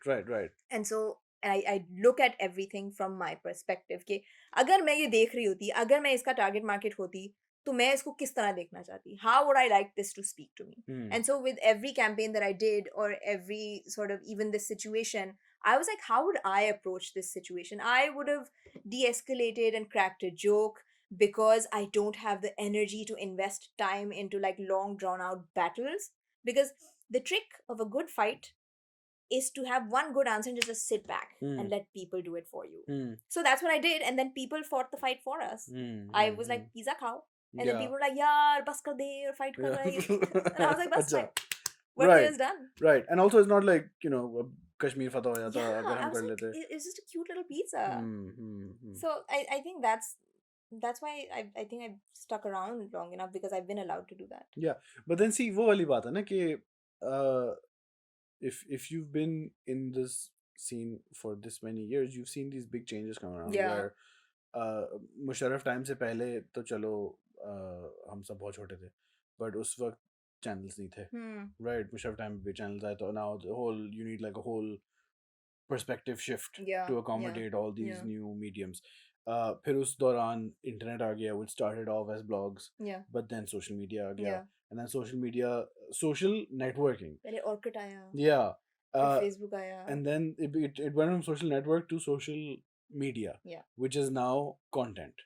And so I look at everything from my perspective कि अगर मैं ये देख रही होती, अगर मैं इसका target market होती, तो मैं इसको किस तरह देखना चाहती? How would I like this to speak to me? And so with every campaign that I did, or every sort of even this situation, I was like, how would I approach this situation? I would have de-escalated and cracked a joke because I don't have the energy to invest time into like long drawn out battles. Because the trick of a good fight is to have one good answer and just sit back and let people do it for you. So that's what I did, and then people fought the fight for us. I was like, pizza khao. And then people were like, yaar, bas kar de, or fight kar rahe. And I was like, bas fine. Work is done. Right. And also it's not like, Kashmir fatah ho jata Yeah, agar I hum was kar like, lete. it's just a cute little pizza. So I think that's why I think I've stuck around long enough, because I've been allowed to do that. Yeah. But then see, wo wali baat hai na कि if you've been in this scene for this many years, you've seen these big changes come around. Yeah. Where Musharraf time से पहले तो चलो हम सब बहुत छोटे थे, बट उस वक्त चैनल्स नहीं थे, राइट? मुशर्रफ टाइम पे चैनल्स आए तो now the whole you need like a whole perspective shift to accommodate all these new mediums. फिर उस दौरान इंटरनेट आ गया, which started off as blogs, but then social media आ गया, and then social networking. पहले Orkut आया, फिर Facebook आया, and then it went from social network to social media, which is now content.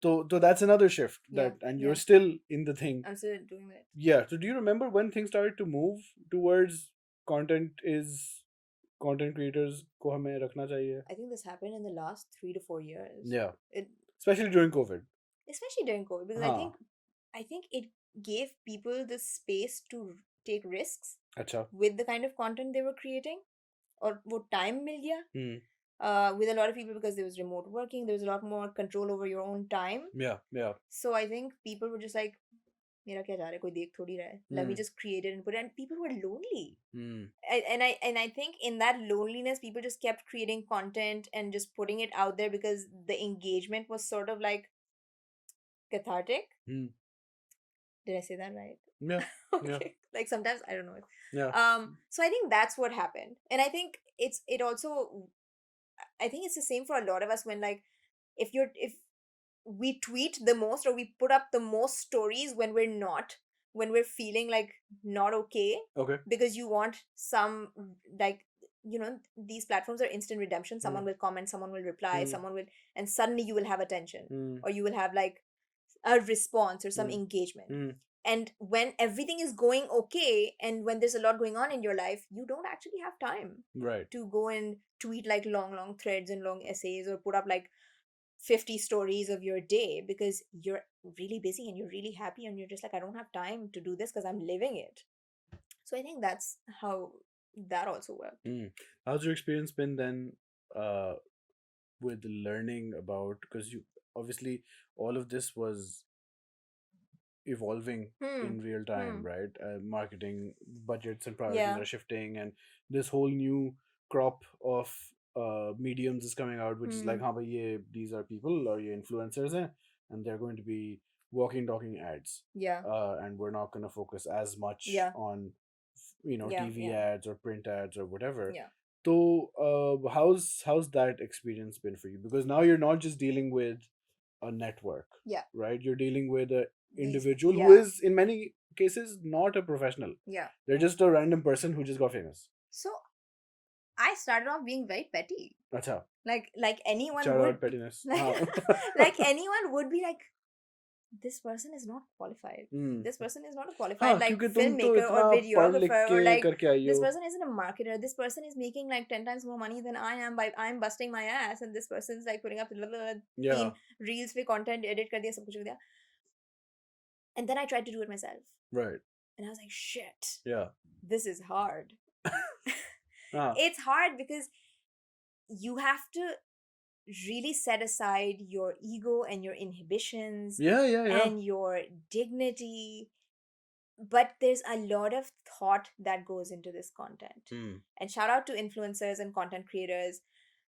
So that's another shift and you're still in the thing. I'm still doing that. Yeah. So do you remember when things started to move towards content creators को हमें रखना चाहिए? I think this happened in the last 3 to 4 years. Yeah. Especially during COVID. Because I think it gave people the space to take risks with the kind of content they were creating, और वो time मिल गया. With a lot of people, because there was remote working, there was a lot more control over your own time. Yeah. So I think people were just like, मेरा क्या जा रहा है, कोई देख थोड़ी रहा है, let me just create it and put it, and people were lonely. And I think in that loneliness, people just kept creating content and just putting it out there because the engagement was sort of like cathartic. Did I say that right? Yeah. Yeah. Okay. Like sometimes I don't know. Yeah. So I think that's what happened. And I think it also, I think it's the same for a lot of us when like if we tweet the most or we put up the most stories when we're feeling like not okay, Okay. because you want some, like, these platforms are instant redemption. Mm. Someone will comment, someone will reply, Mm. someone will, and suddenly you will have attention, Mm. or you will have like a response or some Mm. engagement. Mm. And when everything is going okay and when there's a lot going on in your life, you don't actually have time Right. to go and tweet like long threads and long essays, or put up like 50 stories of your day, because you're really busy and you're really happy and you're just like, I don't have time to do this because I'm living it. So I think that's how that also worked. Mm. How's your experience been then, uh, with learning about, because you obviously all of this was evolving Hmm. in real time, Hmm. right? Marketing budgets and priorities Yeah. are shifting, and this whole new crop of mediums is coming out, which is like, Hmm. हाँ भाई ये these are people or ये influencers हैं, and they're going to be walking talking ads, Yeah. and we're not going to focus as much Yeah. on Yeah. TV Yeah. ads or print ads or whatever. Yeah. So how's that experience been for you? Because now you're not just dealing with a network, Yeah. right? You're dealing with a These. individual who Yeah. is in many cases not a professional. Yeah. They're just a random person who just got famous. So I started off being very petty. Acha, Like anyone shout would. out pettiness. Like anyone would be like, this person is not qualified. Hmm. This person is not a qualified हाँ like क्योंकि तुम तो filmmaker or इतना पढ़ लिख videographer, or के like करके आई this हो. person isn't a marketer. This person is making like 10 times more money than I am by I'm busting my ass, and this person's like putting up Yeah. teen reels पे content edit कर दिया, सब कुछ कर दिया. And then I tried to do it myself. Right. And I was like, shit. Yeah. This is hard. Ah. It's hard because you have to really set aside your ego and your inhibitions Yeah. and your dignity. But there's a lot of thought that goes into this content. Hmm. And shout out to influencers and content creators,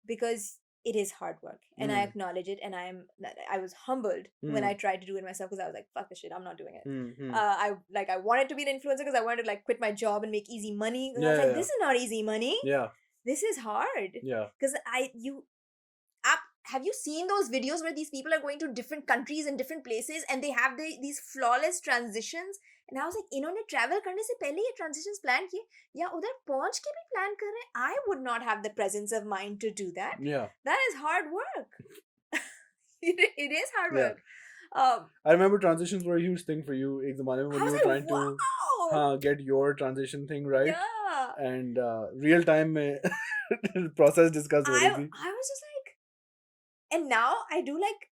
because it is hard work, and I Hmm. acknowledge it. And I was humbled when I tried to do it myself, because I was like, fuck this shit, I'm not doing it. Hmm. I wanted to be an influencer because I wanted to like quit my job and make easy money. And I was Yeah, like, yeah. this is not easy money. Yeah. This is hard. Yeah. Because have you seen those videos where these people are going to different countries and different places, and they have these flawless transitions? And I was like, इन्होंने travel करने से पहले ये transitions plan किए या उधर पहुंच के भी plan कर रहे हैं? I would not have the presence of mind to do that. Yeah. That is hard work. it is hard Yeah. work. I remember transitions were a huge thing for you एक ज़माने में I when you was were like, trying wow. to get your transition thing right. Yeah. And real time में process discuss हो रही थी. I was just like, and now I do like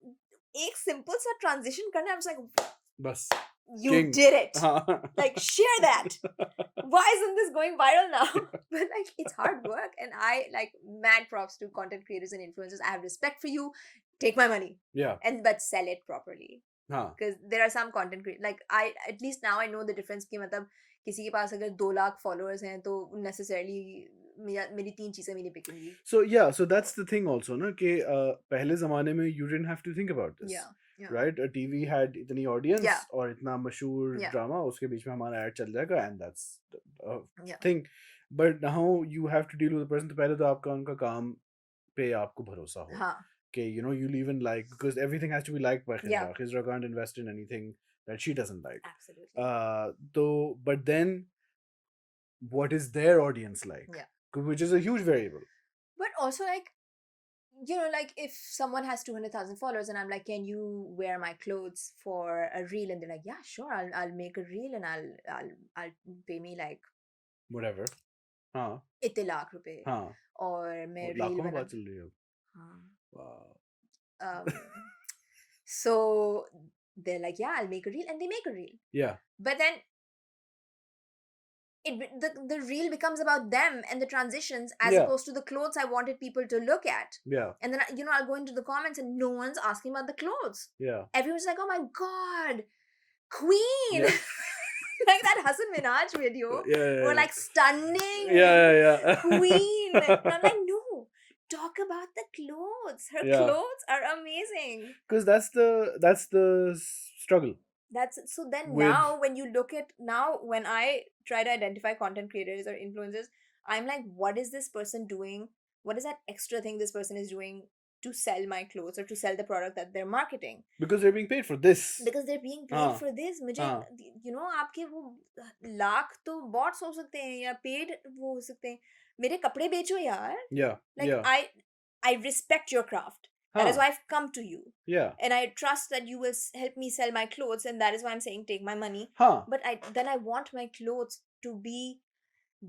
एक simple सा transition करना. I was like, बस. you King. did it. हाँ. Like, share that. Why isn't this going viral now? But like, it's hard work, and I like mad props to content creators and influencers. I have respect for you. Take my money. Yeah. But sell it properly. हाँ. Because there are some content creators, like I at least now I know the difference कि मतलब किसी के पास अगर 2 lakh followers हैं तो necessarily मेरी 3 चीजें भी नहीं बिकेंगी. So yeah, so that's the thing also ना कि पहले ज़माने में you didn't have to think about this. Yeah. Yeah. Right? A TV had इतनी audience Yeah. और इतना मशहूर Yeah. drama, उसके बीच में हमारा ad चल जाएगा, and that's the Yeah. thing. But now you have to deal with the person. तो पहले तो आपका उनका काम पे आपको भरोसा हो. हाँ. Okay, you'll even like, because everything has to be liked by Khizra. Yeah. Khizra can't invest in anything that she doesn't like. Absolutely. But then what is their audience like? Yeah. Which is a huge variable. But also like, like if someone has 200,000 followers and I'm like, can you wear my clothes for a reel? And they're like, yeah, sure, I'll make a reel and I'll pay me like whatever. हाँ. इतने लाख रुपए. हाँ. और मैं reel लाखों में बना. बात चल रही है. हाँ. Wow. So they're like, yeah, I'll make a reel, and they make a reel. Yeah. But then the reel becomes about them and the transitions as opposed to the clothes I wanted people to look at. Yeah. And then I'll go into the comments and no one's asking about the clothes. Yeah. Everyone's like, oh my god, queen. Yeah. Like that Hassan Minaj video. Yeah. Or like stunning. Yeah. Queen. And I'm like, no. Talk about the clothes. Her Yeah. clothes are amazing. Because that's the struggle. That's so then with now when you look at now when I try to identify content creators or influencers, I'm like, what is this person doing? What is that extra thing this person is doing to sell my clothes or to sell the product that they're marketing? because they're being paid for this. Because they're being paid हाँ for this. मुझे हाँ आपके वो लाख तो bots हो सकते हैं या पेड वो हो सकते हैं. मेरे कपड़े बेचो यार. yeah Like yeah I respect your craft. That is हाँ why I've come to you. yeah And I trust that you will help me sell my clothes, and that is why I'm saying take my money. हाँ But I want my clothes to be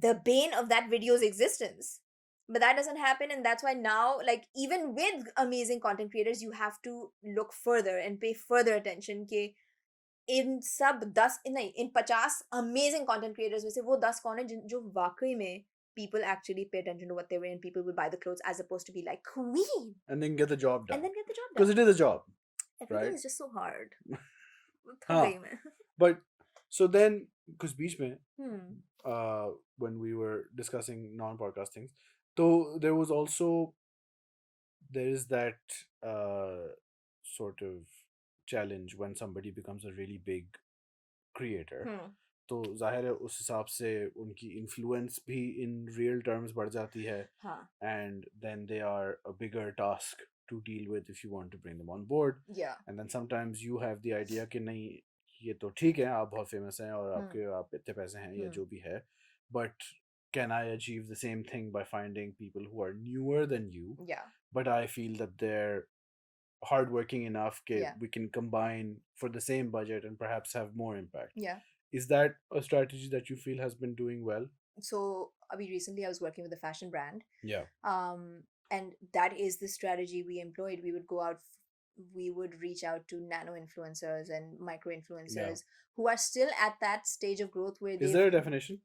the bane of that video's existence. But that doesn't happen, and that's why now, like, even with amazing content creators, you have to look further and pay further attention ke इन सब 10 नहीं इन 50 amazing content creators में से वो 10 कौन है जो वाकई में people actually pay attention to what they wear and people will buy the clothes as opposed to be like queen and then get the job and done then get the job because done. it is a job, Everything right? is just so hard. थक हाँ गई मैं. but so then because बीच में Hmm. when we were discussing non-podcast things, so there was also there is that sort of challenge when somebody becomes a really big creator. Hmm. तो जाहिर है उस हिसाब से उनकी इन्फ्लुएंस भी इन रियल टर्म्स बढ़ जाती है हाँ. and then they are a bigger task to deal with if you want to bring them on board. Yeah. And then sometimes you have the idea कि नहीं ये तो ठीक है आप बहुत फेमस हैं और आप इतने पैसे हैं या जो भी है, but can I achieve the same thing by finding people who are newer than you, Yeah. but I feel that they're hardworking enough that Yeah. we can combine for the same budget and perhaps have more impact. Yeah. Is that a strategy that you feel has been doing well? So recently I was working with a fashion brand. Yeah. And that is the strategy we employed. We would go out, we would reach out to nano influencers and micro influencers who are still at that stage of growth where Is there a definition?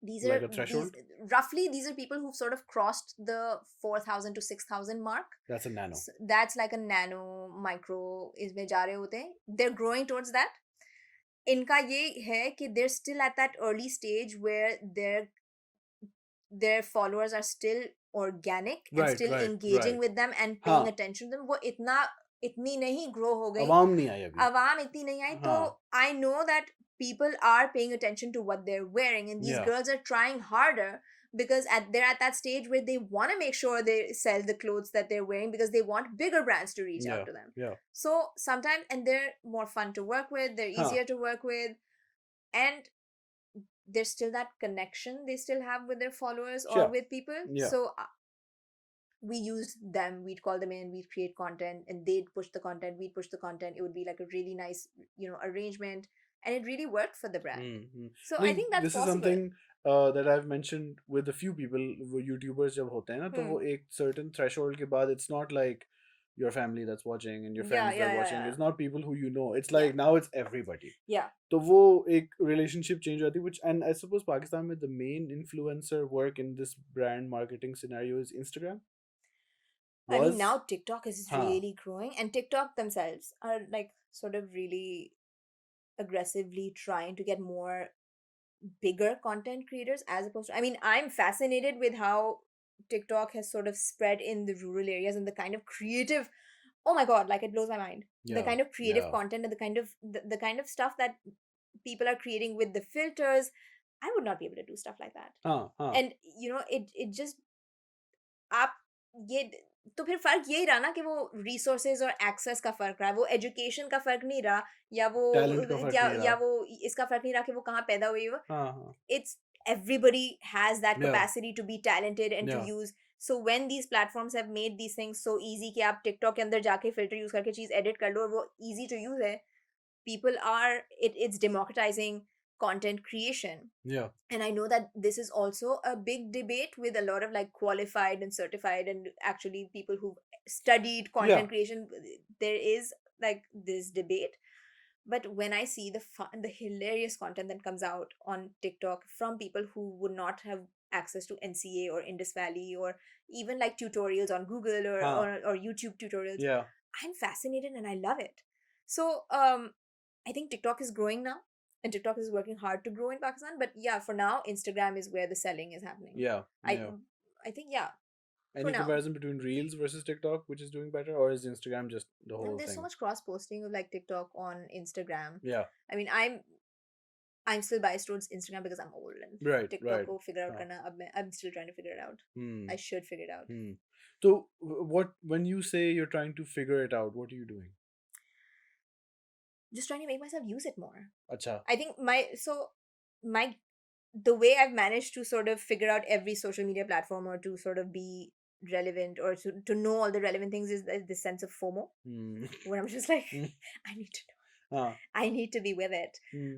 these Like are a threshold? roughly these are people who've sort of crossed the 4,000 to 6,000 mark. That's a nano. That's like a nano micro इसमें जा रहे होते हैं. They're growing towards that. इनका ये है कि they're still at that early stage where their followers are still organic and still engaging with them and paying attention to them. वो इतनी नहीं grow हो गई. आवाम नहीं आई अभी. आवाम इतनी नहीं आई. तो I know that people are paying attention to what they're wearing, and these girls are trying harder because they're at that stage where they want to make sure they sell the clothes that they're wearing because they want bigger brands to reach out to them. Yeah. So sometimes, and they're more fun to work with, they're easier to work with, and there's still that connection they still have with their followers or with people. Yeah. So we used them, we'd call them in, we'd create content, and they'd push the content, we'd push the content. It would be like a really nice, arrangement, and it really worked for the brand. Mm-hmm. So I think that's this possible. is something that I've mentioned with a few people. वो YouTubers जब होते हैं ना तो वो एक certain threshold के बाद it's not like your family that's watching and your friends that are watching. It's not people who you know. It's like now it's everybody. Yeah. तो वो एक relationship change होती है, which, and I suppose Pakistan में the main influencer work in this brand marketing scenario is Instagram. I mean, now TikTok is really growing, and TikTok themselves are like sort of really aggressively trying to get more bigger content creators as opposed to, I mean, I'm fascinated with how TikTok has sort of spread in the rural areas and the kind of creative, oh my god, like it blows my mind. The kind of creative content and the kind of stuff that people are creating with the filters. I would not be able to do stuff like that. And it just आप ये तो फिर फर्क यही रहा ना कि वो रिसोर्सेज और एक्सेस का फर्क रहा, वो एजुकेशन का फर्क नहीं रहा, या वो या वो इसका फर्क नहीं रहा कि वो कहाँ पैदा हुई हो. It's everybody has that capacity to be talented and to use. So when these platforms have made these things so easy कि आप TikTok के अंदर जाके filter यूज करके चीज edit कर लो और वो easy to use है, people are it's democratizing content creation. Yeah. And I know that this is also a big debate with a lot of like qualified and certified and actually people who've studied content creation. There is like this debate. But when I see the hilarious content that comes out on TikTok from people who would not have access to NCA or Indus Valley or even like tutorials on Google or YouTube tutorials, I'm fascinated and I love it. So I think TikTok is growing now. And TikTok is working hard to grow in Pakistan. But yeah, for now, Instagram is where the selling is happening. I think, For Any now. comparison between Reels versus TikTok, which is doing better, or is Instagram just the whole There's so thing? much cross posting of like TikTok on Instagram. Yeah. I mean, I'm still biased towards Instagram because I'm old and Right. TikTok Right. को figure out हाँ. करना अब I'm still trying to figure it out. Hmm. I should figure it out. Hmm. So, what when you say you're trying to figure it out, what are you doing? Just trying to make myself use it more. Acha. I think the way I've managed to sort of figure out every social media platform or to sort of be relevant or to know all the relevant things is this sense of FOMO, Hmm. where I'm just like, Hmm. I need to know. Ah. I need to be with it. Hmm.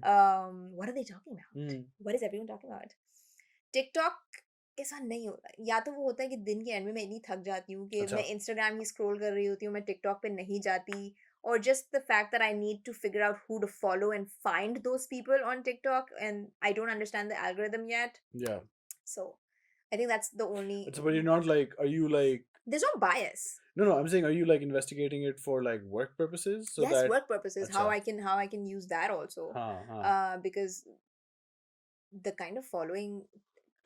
What are they talking about? Hmm. What is everyone talking about? TikTok के साथ नहीं होता या तो वो होता है कि दिन के एंड में मैं इतनी थक जाती हूँ कि अच्छा. मैं इंस्टाग्राम ही स्क्रॉल कर रही होती हूँ मैं टिकटॉक पे नहीं जाती or just the fact that I need to figure out who to follow and find those people on TikTok and I don't understand the algorithm yet. Yeah. So I think that's the only But you're not like, are you like, there's no bias. no, I'm saying, are you like investigating it for like work purposes? So yes, that, work purposes. How Acha. I can use that also. Because the kind of following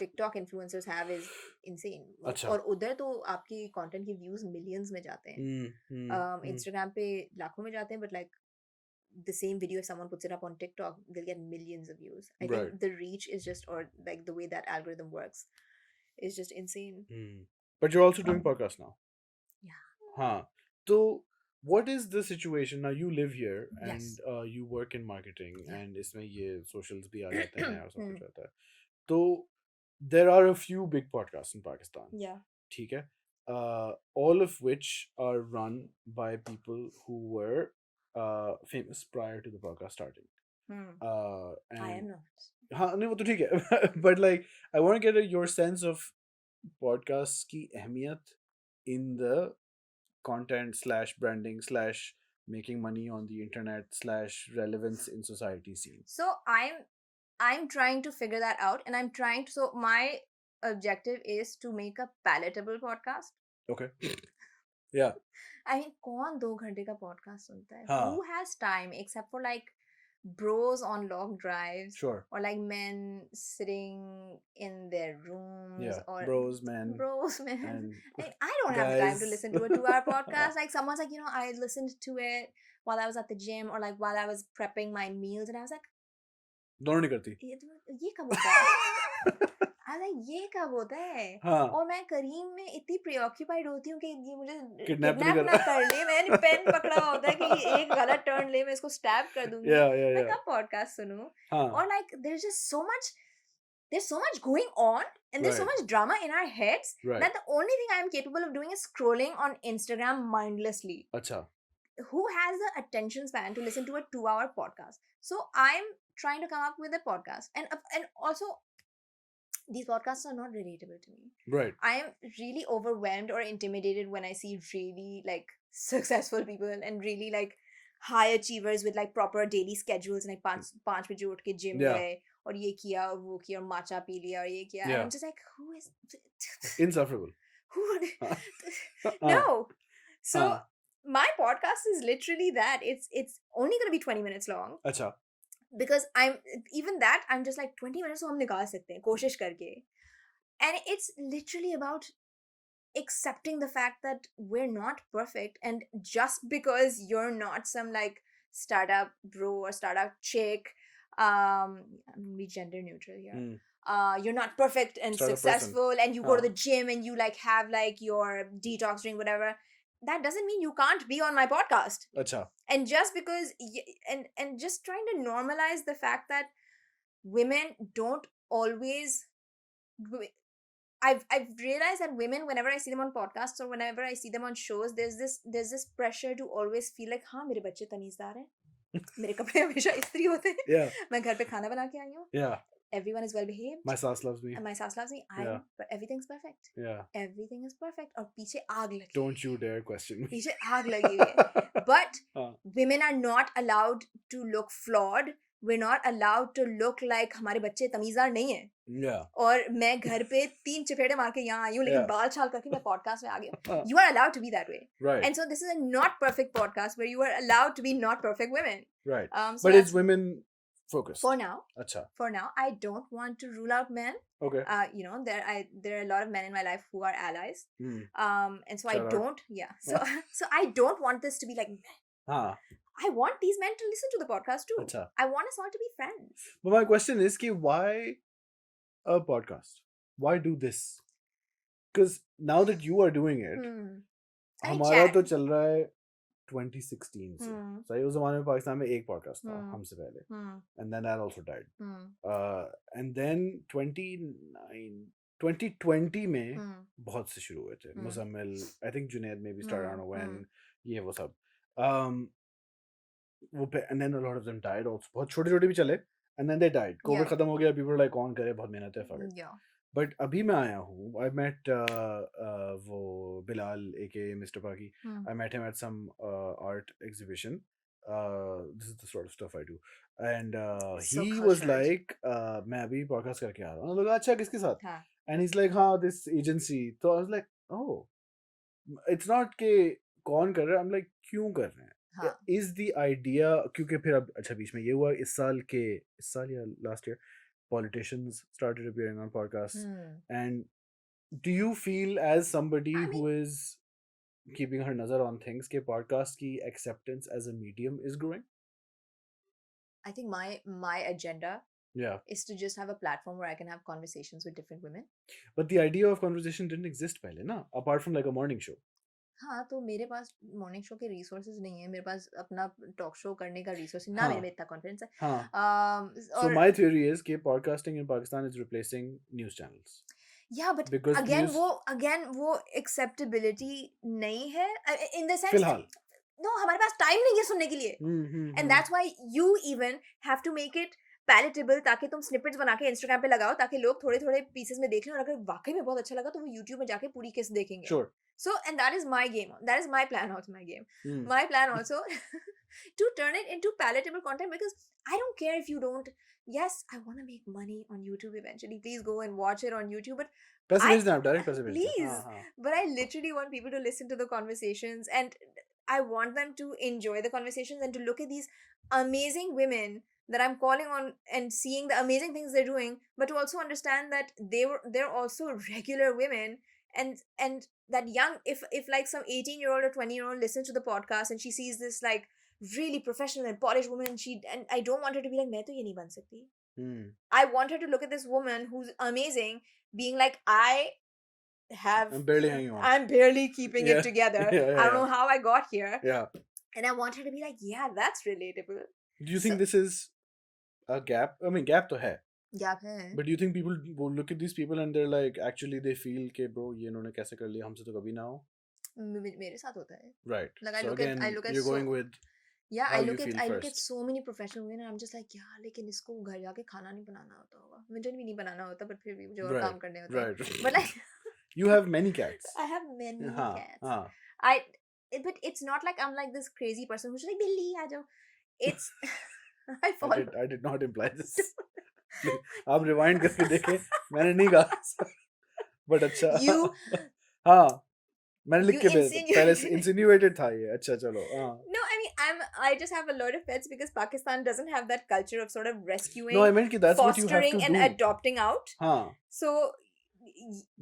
TikTok influencers have is insane. अच्छा. और उधर तो आपकी content के views millions में जाते हैं. Instagram पे लाखों में जाते हैं, but like the same video if someone puts it up on TikTok, they'll get millions of views. I Right. think the reach is just, or like the way that algorithm works, is just insane. But you're also doing podcasts now. Yeah. Huh. So, what is the situation now? You live here and Yes. You work in marketing, Yeah. and इसमें ये socials भी आ जाते हैं और सब कुछ आता है. तो there are a few big podcasts in Pakistan. Yeah. ठीक है. All of which are run by people who were famous prior to the podcast starting. And I am not. हाँ नहीं वो तो ठीक है. But like I want to get your sense of podcasts की अहमियत in the content / branding / making money on the internet / relevance in society scene. So I'm trying to figure that out, and I'm trying to. So my objective is to make a palatable podcast. Okay. Yeah. I mean, कौन 2 घंटे का podcast सुनता है? हाँ. Who has time except for like bros on long drives Sure. or like men sitting in their rooms Yeah. or Bros, man. And I don't have guys. time to listen to a 2-hour podcast. Like someone's like, I listened to it while I was at the gym or like while I was prepping my meals, and I was like, दोनों नहीं करती. ये कब होता है? अरे ये कब होता है? हाँ. और मैं करीम में इतनी प्रीऑक्यूपाइड होती हूँ कि ये मुझे Kidnap नहीं किडनैप ना कर- कर ले. मैंने पेन पकड़ा हुआ होता है कि ये एक गलत टर्न ले मैं इसको स्टैब कर दूंगी. मैं कब पॉडकास्ट सुनूं? हाँ. और like there's so much going on and there's so Right. much drama in our heads Right. that the only thing I am capable of doing is scrolling on Instagram mindlessly. अच्छा. Who has the attention span to listen to a 2-hour podcast? So I'm trying to come up with a podcast, and also these podcasts are not relatable to me. Right. I am really overwhelmed or intimidated when I see really like successful people and really like high achievers with like proper daily schedules, and like 5 बजे उठ के gym Yeah. गए और ये किया और वो किया और matcha पी लिया और ये किया. Yeah. And I'm just like, who is Insufferable. who would हाँ. no. So हाँ. my podcast is literally that. It's only going to be 20 minutes long. अच्छा. Because I'm just like 20 minutes तो हम निकाल सकते हैं कोशिश करके. And it's literally about accepting the fact that we're not perfect, and just because you're not some like startup bro or startup chick, I'm gonna be gender neutral here. You're not perfect and Startup successful person. and you go to the gym and you like have like your detox drink, whatever. That doesn't mean you can't be on my podcast. अच्छा. And just because and just trying to normalize the fact that women don't always. I've realized that women, whenever I see them on podcasts or whenever I see them on shows, there's this pressure to always feel like हाँ मेरे बच्चे तमीज़दार हैं, मेरे कपड़े हमेशा इस्त्री होते हैं, Yeah. मैं घर पे खाना बना के आई हूँ, Yeah. everyone is well behaved, My sass loves me. and my sass loves me, Yeah. but everything's perfect. Yeah. Everything is perfect. और पीछे आग लगी. Don't you dare question me. पीछे आग लगी हुई है. But हाँ. women are not allowed to look flawed. We're not allowed to look like हमारे बच्चे तमीज़दार नहीं हैं. Yeah. और मैं घर पे 3 चपेटे मार के यहाँ आई हूँ, लेकिन Yeah. बाल छाल करके मैं पॉडकास्ट में आ गई. You are allowed to be that way. Right. And so this is a not perfect podcast where you are allowed to be not perfect women. Right. So But that's- it's women focused. For now. Acha. For now, I don't want to rule out men. Okay. There are a lot of men in my life who are allies. Hmm. And so Shout I out. don't. Yeah. So I don't want this to be like. Huh. I want these men to listen to the podcast too. Acha. I want us all to be friends. But my question is कि why a podcast? Why do this? Because now that you are doing it, हमारा तो चल रहा है 2016 से. सही उस ज़माने में पाकिस्तान में एक podcast था हमसे पहले, and then that also died. And then 2020 में बहुत से शुरू हुए थे. Muzammil, I think Junaid maybe started, I don't know when. ये वो सब. And then a lot of them died also. बहुत छोटे छोटे भी चले, and then they died. COVID खत्म हो गया, people were like कौन करे, बहुत मेहनत है, fuck it. Yeah. But अभी मैं आया हूँ. I met वो Bilal aka Mr. Paki. I met him at some art exhibition. This is the sort of stuff I do. And So he was cultured. like मैं अभी podcast करके आ रहा हूँ. मैं बोला अच्छा किसके साथ? हाँ. And he's like हाँ this agency. So I was like oh, it's not कि कौन कर रहा है. I'm like क्यों कर रहे हैं? हाँ. Is the idea क्योंकि फिर अब अच्छा बीच में ये हुआ इस साल या last year politicians started appearing on podcasts. And do you feel as somebody who is keeping her nazar on things ke podcast ki acceptance as a medium is growing? I think my agenda is to just have a platform where I can have conversations with different women. But the idea of conversation didn't exist pehle na, apart from like a morning show. हाँ तो मेरे पास morning show के resources नहीं है, मेरे पास अपना talk show करने का रिसोर्स ना मेरे में इतना कॉन्फिडेंस है. So my theory is कि podcasting in Pakistan is replacing news channels. Yeah, but because again वो acceptability नहीं है in the sense फिलहाल no हमारे पास टाइम नहीं है सुनने के लिए. And that's why you even have to make it palatable ताकि तुम snippets बना के Instagram पे लगाओ ताकि लोग थोड़े थोड़े pieces में देख लें और अगर वाकई में बहुत अच्छा लगा तो वो YouTube में जाके पूरी किस्त देखेंगे. Sure. So, and that is my game. That is my plan also, my game. My plan also to turn it into palatable content because I don't care if you don't. Yes, I want to make money on YouTube eventually. Please go and watch it on YouTube. But please. But I literally want people to listen to the conversations and I want them to enjoy the conversations and to look at these amazing women that I'm calling on and seeing the amazing things they're doing, but to also understand that they're also regular women and that young if like some 18-year-old or 20-year-old listens to the podcast and she sees this like really professional and polished woman and I don't want her to be like मैं तो ये नहीं बन सकती. I want her to look at this woman who's amazing being like I'm barely hanging on. I'm barely keeping it together. I don't know how I got here. Yeah. And I want her to be like, yeah, that's relatable. Do you think this is a gap? I mean, gap to hai. Gap hai. But do you think people will look at these people and they're like, actually they feel ke bro, ye इन्होंने कैसे कर लिया हमसे तो कभी ना हो? मेरे साथ होता है. Right. Like so I look at you're going with. Yeah, I look at so many professional women and I'm just like, yeah, लेकिन इसको घर जाके खाना नहीं बनाना होता होगा. मुझे भी नहीं बनाना होता, but फिर भी मुझे और काम करने होते हैं. Right. But like. You have many cats. I have many cats. But it's not like I'm like this crazy person who's like Billy aajo. It's I did not imply this. आप rewind करके देखें, मैंने नहीं कहा. But अच्छा. हाँ, मैंने लिख के पहले insinuated था ये. अच्छा चलो. No, I mean I just have a lot of pets because Pakistan doesn't have that culture of sort of rescuing, no, I meant that's fostering what you have to and do. adopting out. So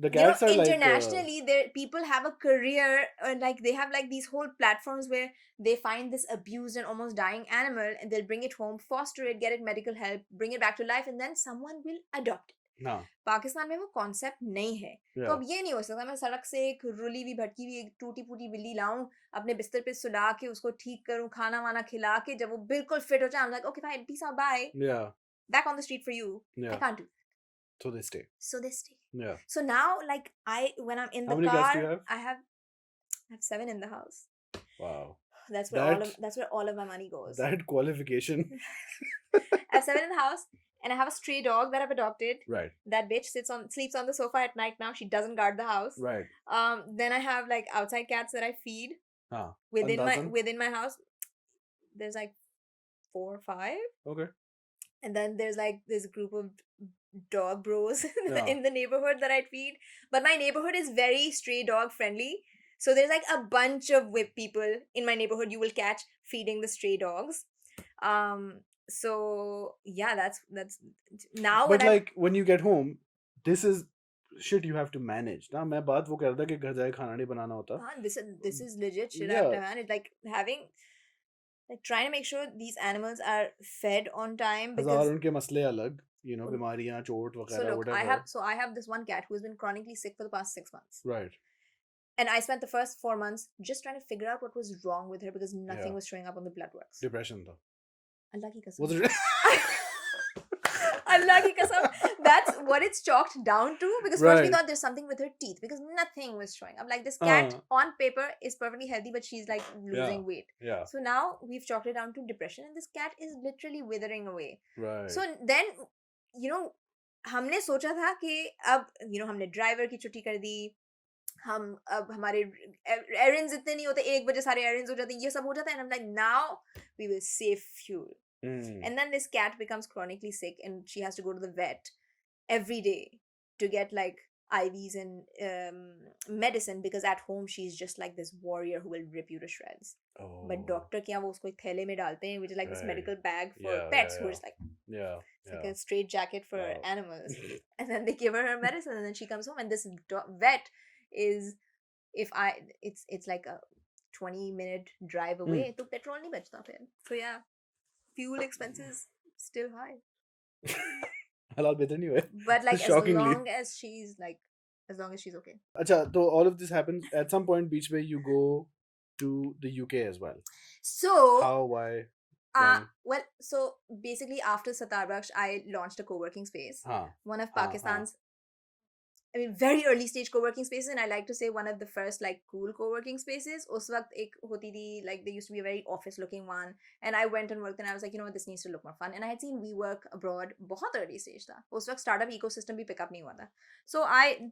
the cats are internationally like, there people have a career like they have like these whole platforms where they find this abused and almost dying animal and they'll bring it home, foster it, get it medical help, bring it back to life and then someone will adopt it. Pakistan में वो concept नहीं है. तो अब ये नहीं हो सकता मैं सड़क से एक रुली हुई भटकी हुई एक टूटी फूटी बिल्ली लाऊं, अपने बिस्तर पे सुला के उसको ठीक करूं, खाना वाना खिला के जब वो बिल्कुल फिट हो जाए I'm like okay fine peace out bye, back on the street for you. I can't do that. So they stay. Yeah. So now, like when I'm in the car, cats do you have? I have 7 in the house. Wow. That's where all of my money goes. That qualification. I have 7 in the house, and I have a stray dog that I've adopted. Right. That bitch sleeps on the sofa at night now. She doesn't guard the house. Right. Then I have like outside cats that I feed. Within my house. There's like 4 or 5. Okay. And then there's like this group of dog bros in the neighborhood that I feed. But my neighborhood is very stray dog friendly. So there's like a bunch of whip people in my neighborhood you will catch feeding the stray dogs. So yeah, that's now But when I'm like when you get home, this is shit you have to manage. ना मैं बात वो कर रहा था कि घर जाके खाना नहीं बनाना होता. this is legit shit I have Yeah, to manage, like having like trying to make sure these animals are fed on time हजार because उनके मसले अलग, you know, बीमारियां, चोट so वगैरह, look, whatever. I have this one cat who's been chronically sick for the past 6 months. Right. And I spent the first 4 months just trying to figure out what was wrong with her because nothing Yeah. was showing up on the blood works. Depression though. Allah ki Was kasam. it? Allah ki kasam. That's what it's chalked down to. Because first we Right. thought there's something with her teeth because nothing was showing up. Like this cat on paper is perfectly healthy, but she's like losing weight. Yeah. So now we've chalked it down to depression, and this cat is literally withering away. Right. So then, you know, हमने सोचा था कि अब हमने driver की छुट्टी कर दी, हम अब हमारे एरेंड्स इतने नहीं होते, 1 बजे सारे एरेंड्स हो जाते हैं, ये सब हो जाता है, and I'm like now we will save fuel. And then this cat becomes chronically sick and she has to go to the vet every day to get like IVs and medicine because at home she's just like this warrior who will rip you to shreds. But doctor क्या वो उसको एक थैले में डालते हैं, which is like this medical bag for pets who are just like it's like a straight jacket for animals. And then they give her medicine and then she comes home and this vet is it's like a 20-minute drive away, तो petrol नहीं बचता फिर. So yeah, fuel expenses still high. हालात बेहतर नहीं हुए. But like as long as she's okay. अच्छा, तो all of this happens at some point beach where you go to the UK as well. So how, why, well, so basically after Sattarbuksh I launched a co-working space. One of Pakistan's I mean very early stage co-working spaces, and I like to say one of the first like cool co-working spaces. उस वक्त एक होती थी, like there used to be a very office looking one, and I went and worked and I was like, you know what, this needs to look more fun. And I had seen WeWork abroad, बहुत early stage था. उस वक्त startup ecosystem भी pick up नहीं हुआ था. So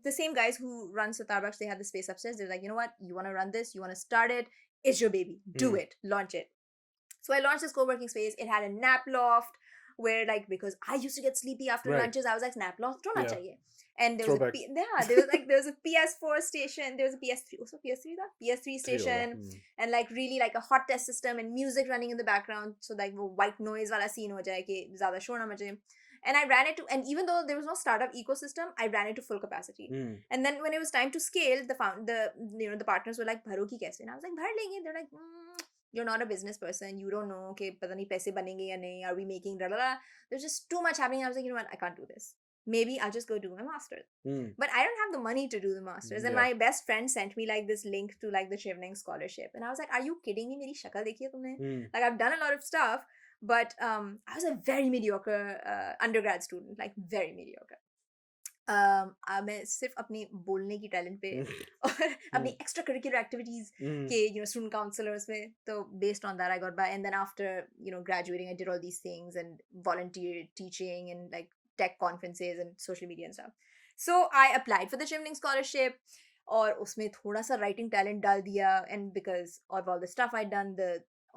the same guys who run Sattarbuksh, they had the space upstairs. They're like, you know what, you want to run this, you want to start it, it's your baby, do it, launch it. So I launched this co-working space. It had a nap loft where like, because I used to get sleepy after lunches, I was like, nap loft होना चाहिए. And there was there was a PS4 station, there was a PS3, also PS3 था, PS3 station, and like really like a hot test system and music running in the background, so like वो white noise वाला scene हो जाए कि ज़्यादा शोर ना मचे. And I ran it to, and even though there was no startup ecosystem, I ran it to full capacity. And then when it was time to scale, the partners were like, भरो की कैसे? And I was like, भर लेंगे. They're like, you're not a business person, you don't know कि पता नहीं पैसे बनेंगे या नहीं, are we making blah, blah, blah. There's just too much happening. I was like, you know what, I can't do this. Maybe I'll just go do my master's. But I don't have the money to do the master's. And my best friend sent me like this link to like the Shivning scholarship. And I was like, are you kidding me? Meri shakal dekhi hai tumne? Like I've done a lot of stuff, but I was a very mediocre undergrad student, like very mediocre. मैं सिर्फ अपनी बोलने की talent पे और अपनी extracurricular activities के student counsellors में, तो based on that I got by. And then after graduating I did all these things and volunteer teaching and like tech conferences and social media and stuff. So I applied for the Shivning scholarship और उसमें थोड़ा सा writing talent डाल दिया, and because of all the stuff I'd done, the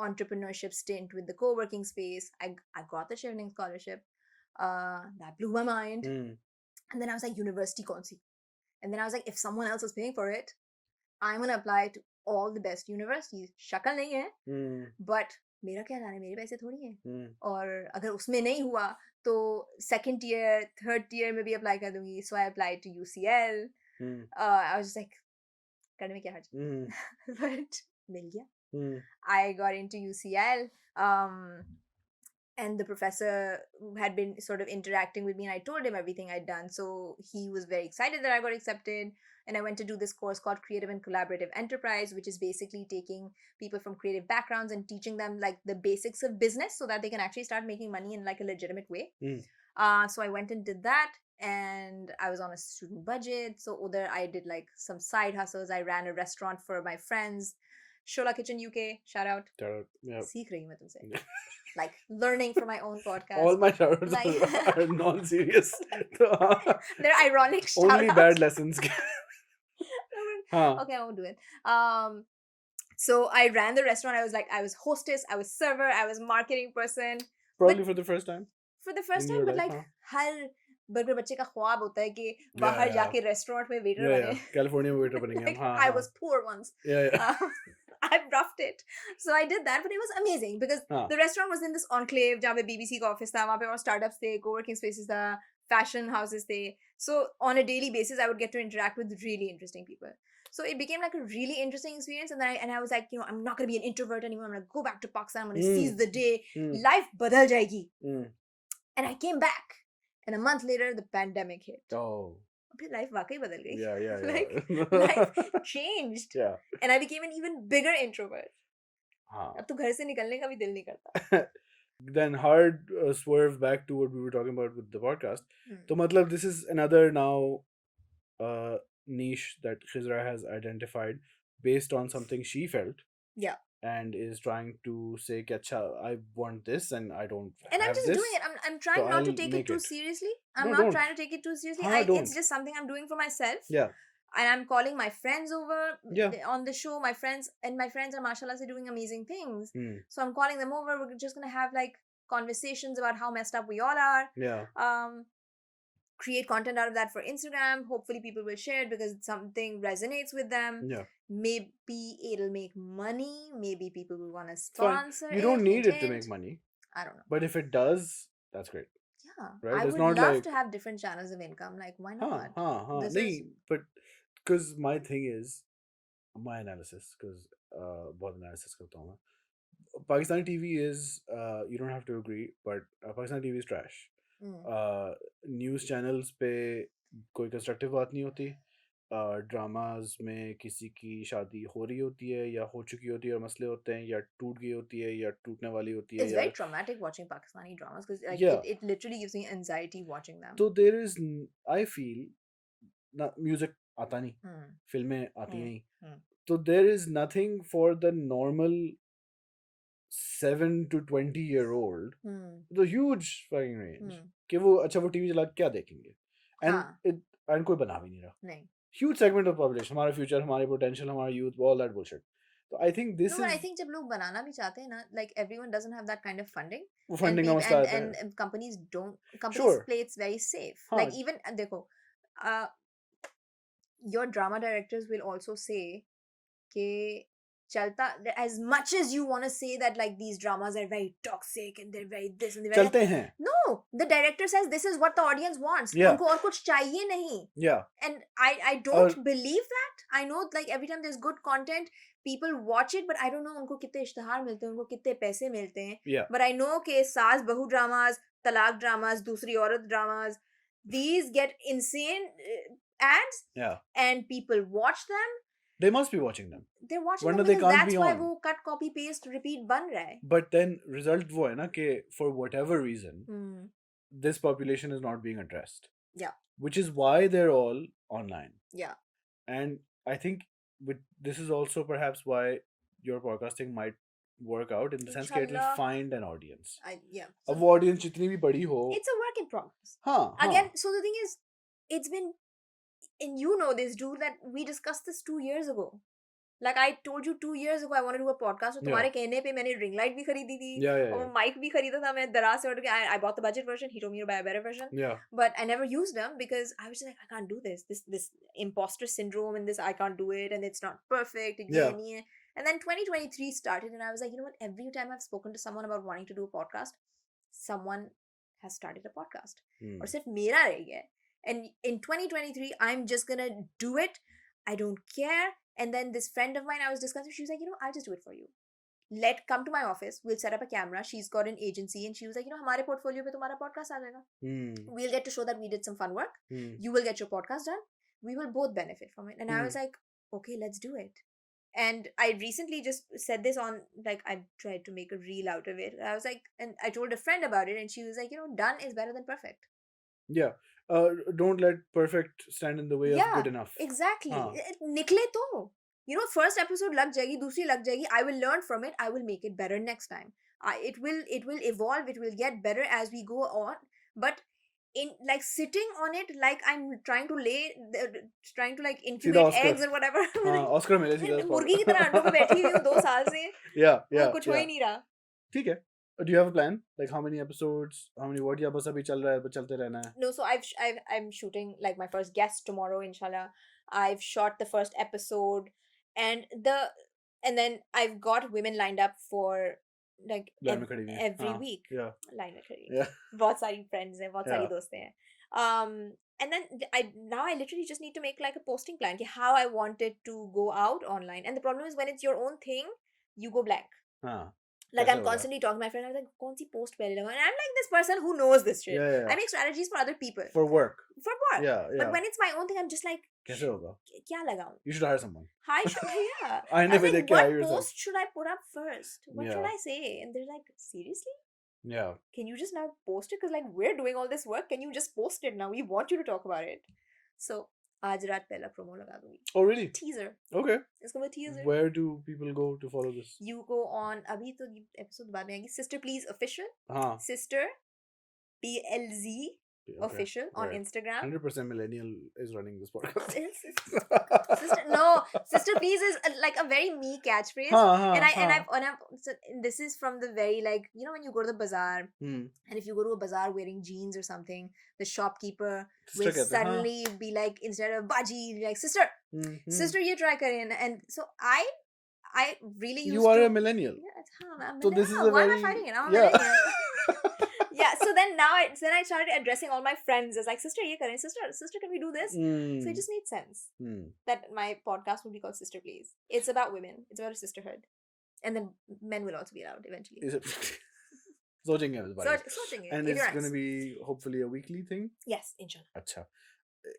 entrepreneurship stint with the co-working space, I got the Shivning scholarship. That blew my mind. And then I was like, university kaun si? And then I was like, if someone else is paying for it, I'm going to apply to all the best universities. शक्ल नहीं है, but मेरा क्या जाने, मेरे पैसे थोड़ी हैं. और अगर उसमें नहीं हुआ तो second tier, third tier में भी apply कर दूंगी. So I applied to UCL. I was just like, करने में क्या हर्ज? But मिल गया. I got into UCL. And the professor had been sort of interacting with me, and I told him everything I'd done. So he was very excited that I got accepted. And I went to do this course called Creative and Collaborative Enterprise, which is basically taking people from creative backgrounds and teaching them like the basics of business so that they can actually start making money in like a legitimate way. So I went and did that, and I was on a student budget. So there I did like some side hustles. I ran a restaurant for my friends. Shola Kitchen UK, shout out. Yeah. सीख रही हूँ मैं तुमसे. Like learning from my own podcast. All my shoutouts are non-serious. They're ironic shoutouts. Only bad lessons. Okay, I won't do it. So I ran the restaurant. I was hostess, I was server, I was marketing person. Probably for the first time. For the first time, but like her burger बच्चे का ख्वाब होता है कि बाहर जाके restaurant में waiter बने. California में वेटर बनेंगे हम. I was poor once. I roughed it. So I did that, but it was amazing because हाँ the restaurant was in this enclave जहाँ पे BBC का office था, वहाँ पे और startups थे, co-working spaces था, fashion houses थे. So on a daily basis, I would get to interact with really interesting people. So it became like a really interesting experience, and then I was like, I'm not gonna be an introvert anymore. I'm gonna go back to Pakistan. I'm gonna seize the day. Life badal jayegi. And I came back, and a month later, the pandemic hit. oh फिर life वाकई बदल गई. yeah Like yeah life changed, yeah and I became an even bigger introvert. हाँ अब तो घर से निकलने का भी दिल नहीं करता. then hard swerve back to what we were talking about with the podcast. So matlab this is another now niche that Khizra has identified based on something she felt Yeah. and is trying to say कि अच्छा I want this and I don't And I'm have just this, doing it. I'm so trying not to I'll take it make too it. seriously. I'm No, not don't. trying to take it too seriously. हाँ, don't. It's just something I'm doing for myself. Yeah. And I'm calling my friends over Yeah. on the show. My friends are mashallah doing amazing things. Hmm. So I'm calling them over. We're just gonna have like conversations about how messed up we all are. Yeah. Create content out of that for Instagram. Hopefully people will share it because something resonates with them. Yeah. Maybe it'll make money. Maybe people will want to Fine. sponsor You don't need it to hint. make money, I don't know. but if it does, that's great. Yeah. Right? I It's would not love like to have different channels of income. Like, why not? This नहीं, is but because my thing is my analysis, because बहुत analysis करता हूँ मैं. Pakistani TV is you don't have to agree, but Pakistani TV is trash. News channels पे कोई constructive बात नहीं होती. ड्रामाज में किसी की शादी हो रही होती है या हो चुकी होती है और मसले होते हैं या टूट गई होती है या टूटने वाली होती है. It's very traumatic watching Pakistani dramas because like Yeah. it literally gives me anxiety watching them. तो there is I feel ना म्यूजिक आता नहीं, फिल्में आती नहीं, तो there is nothing for the normal 7 to 20-year-old, the huge fucking range कि वो अच्छा वो टीवी चला के क्या देखेंगे, and कोई बना भी नहीं रहा. नहीं. Huge segment of population, हमारा future, हमारी potential, हमारा youth, all that bullshit. So I think this No, is but I think जब लोग बनाना भी चाहते हैं ना, like everyone doesn't have that kind of funding. वो funding का मसला आता है. And companies Sure. play it very safe. हाँ. Like even देखो, your drama directors will also say कि चलता, as much as you want to say that like these dramas are very toxic and they're very this and they're very चलते हैं. No, the director says this is what the audience wants. Yeah. उनको और कुछ चाहिए नहीं. Yeah. And I don't believe that. I know like every time there's good content, people watch it, but I don't know उनको कितने इश्तिहार मिलते हैं, उनको कितने पैसे मिलते हैं. Yeah. But I know कि सास बहू dramas, तलाक dramas, दूसरी औरत dramas, these get insane ads. Yeah. And people watch them. They must be watching them. They're watching Wonder them they because can't that's be why on. वो cut copy paste repeat बन रहा है. But then result वो है ना कि for whatever reason this population is not being addressed. Yeah. Which is why they're all online. Yeah. And I think this is also perhaps why your podcasting might work out in the sense that it'll find an audience. Yeah. अब वो audience जितनी भी बड़ी हो. It's a work in progress. हाँ. Again, so the thing is, it's been, and you know this, dude, that we discussed this 2 years ago. Like I told you 2 years ago I want to do a podcast. So तुम्हारे कहने पे मैंने ring light भी खरीदी थी. और mic भी खरीदा था. मैं दराज से order I bought the budget version. He told me to buy a better version. Yeah. But I never used them because I was just like, I can't do this. This imposter syndrome and this I can't do it and it's not perfect. Yeah. And then 2023 started and I was like, you know what? Every time I've spoken to someone about wanting to do a podcast, someone has started a podcast. और सिर्फ मेरा रह गया. And in 2023, I'm just gonna do it. I don't care. And then this friend of mine I was discussing, she was like, I'll just do it for you. Come to my office. We'll set up a camera. She's got an agency. And she was like, हमारे portfolio पे तुम्हारा podcast आ जाएगा. We'll get to show that we did some fun work. You will get your podcast done. We will both benefit from it. And I was like, okay, let's do it. And I recently just said this on, like, I tried to make a reel out of it. I was like, and I told a friend about it. And she was like, done is better than perfect. Yeah. Don't let perfect stand in the way of good enough. Exactly. निकले तो. First episode लग जाएगी, दूसरी लग जाएगी. I will learn from it. I will make it better next time. It will evolve. It will get better as we go on. But in like sitting on it, like I'm trying to like incubate eggs or whatever. Oscar मिले सीधा. मुर्गी की तरह अंडों पे बैठी हुई हूँ 2 साल से. Yeah. कुछ हो ही नहीं रहा. ठीक है. Do you have a plan? Like how many episodes? How many what? या बस अभी चल रहा है, बस चलते रहना है. No, so I'm shooting like my first guest tomorrow, inshallah. I've shot the first episode, and And then I've got women lined up for like Line में खड़ी हुई हैं. every हाँ. week. Yeah. Line में खड़ी. Yeah. बहुत सारी friends हैं, बहुत सारी Yeah. दोस्त हैं. And then I literally just need to make like a posting plan कि how I want it to go out online. And the problem is when it's your own thing, you go blank. हाँ. Like कैसे I'm होगा? constantly talking to my friend. I'm like, कौन सी post पहले लगाऊं? And I'm like this person who knows this shit. Yeah, yeah, yeah. I make strategies for other people. For work. For work. Yeah, yeah. But when it's my own thing, I'm just like, कैसे होगा? क्या लगाऊं? You should hire someone. Yeah. I I was never like, did hire what yourself. post should I put up first? What should Yeah. I say? And they're like, seriously? Yeah. Can you just now post it? Because like we're doing all this work. Can you just post it now? We want you to talk about it. So आज रात पहला promo लगा दूंगी. Oh really? Teaser. Okay. इसको वो teaser. Where do people go to follow this? You go on अभी तो episode बाद में आएगी. Sister Please Official. हाँ. Sister PLZ Official on Right. Instagram. 100% millennial is running this podcast. Sister Please is like a very me catchphrase. And I've so this is from the very like, you know, when you go to the bazaar and if you go to a bazaar wearing jeans or something, the shopkeeper will suddenly be like, instead of baji, like sister, sister, you try Korean. And so I really used you are a millennial. Yeah, I'm so this is a why very... am I fighting it? I'm a millennial. Yeah, so then I started addressing all my friends as like, sister, ye kare, sister, can we do this? So it just made sense that my podcast would be called Sister Please. It's about women. It's about a sisterhood. And then men will also be allowed eventually. Is it? Sochenge is about it. Sochenge. And it's going to be hopefully a weekly thing? Yes, inshallah. Acha.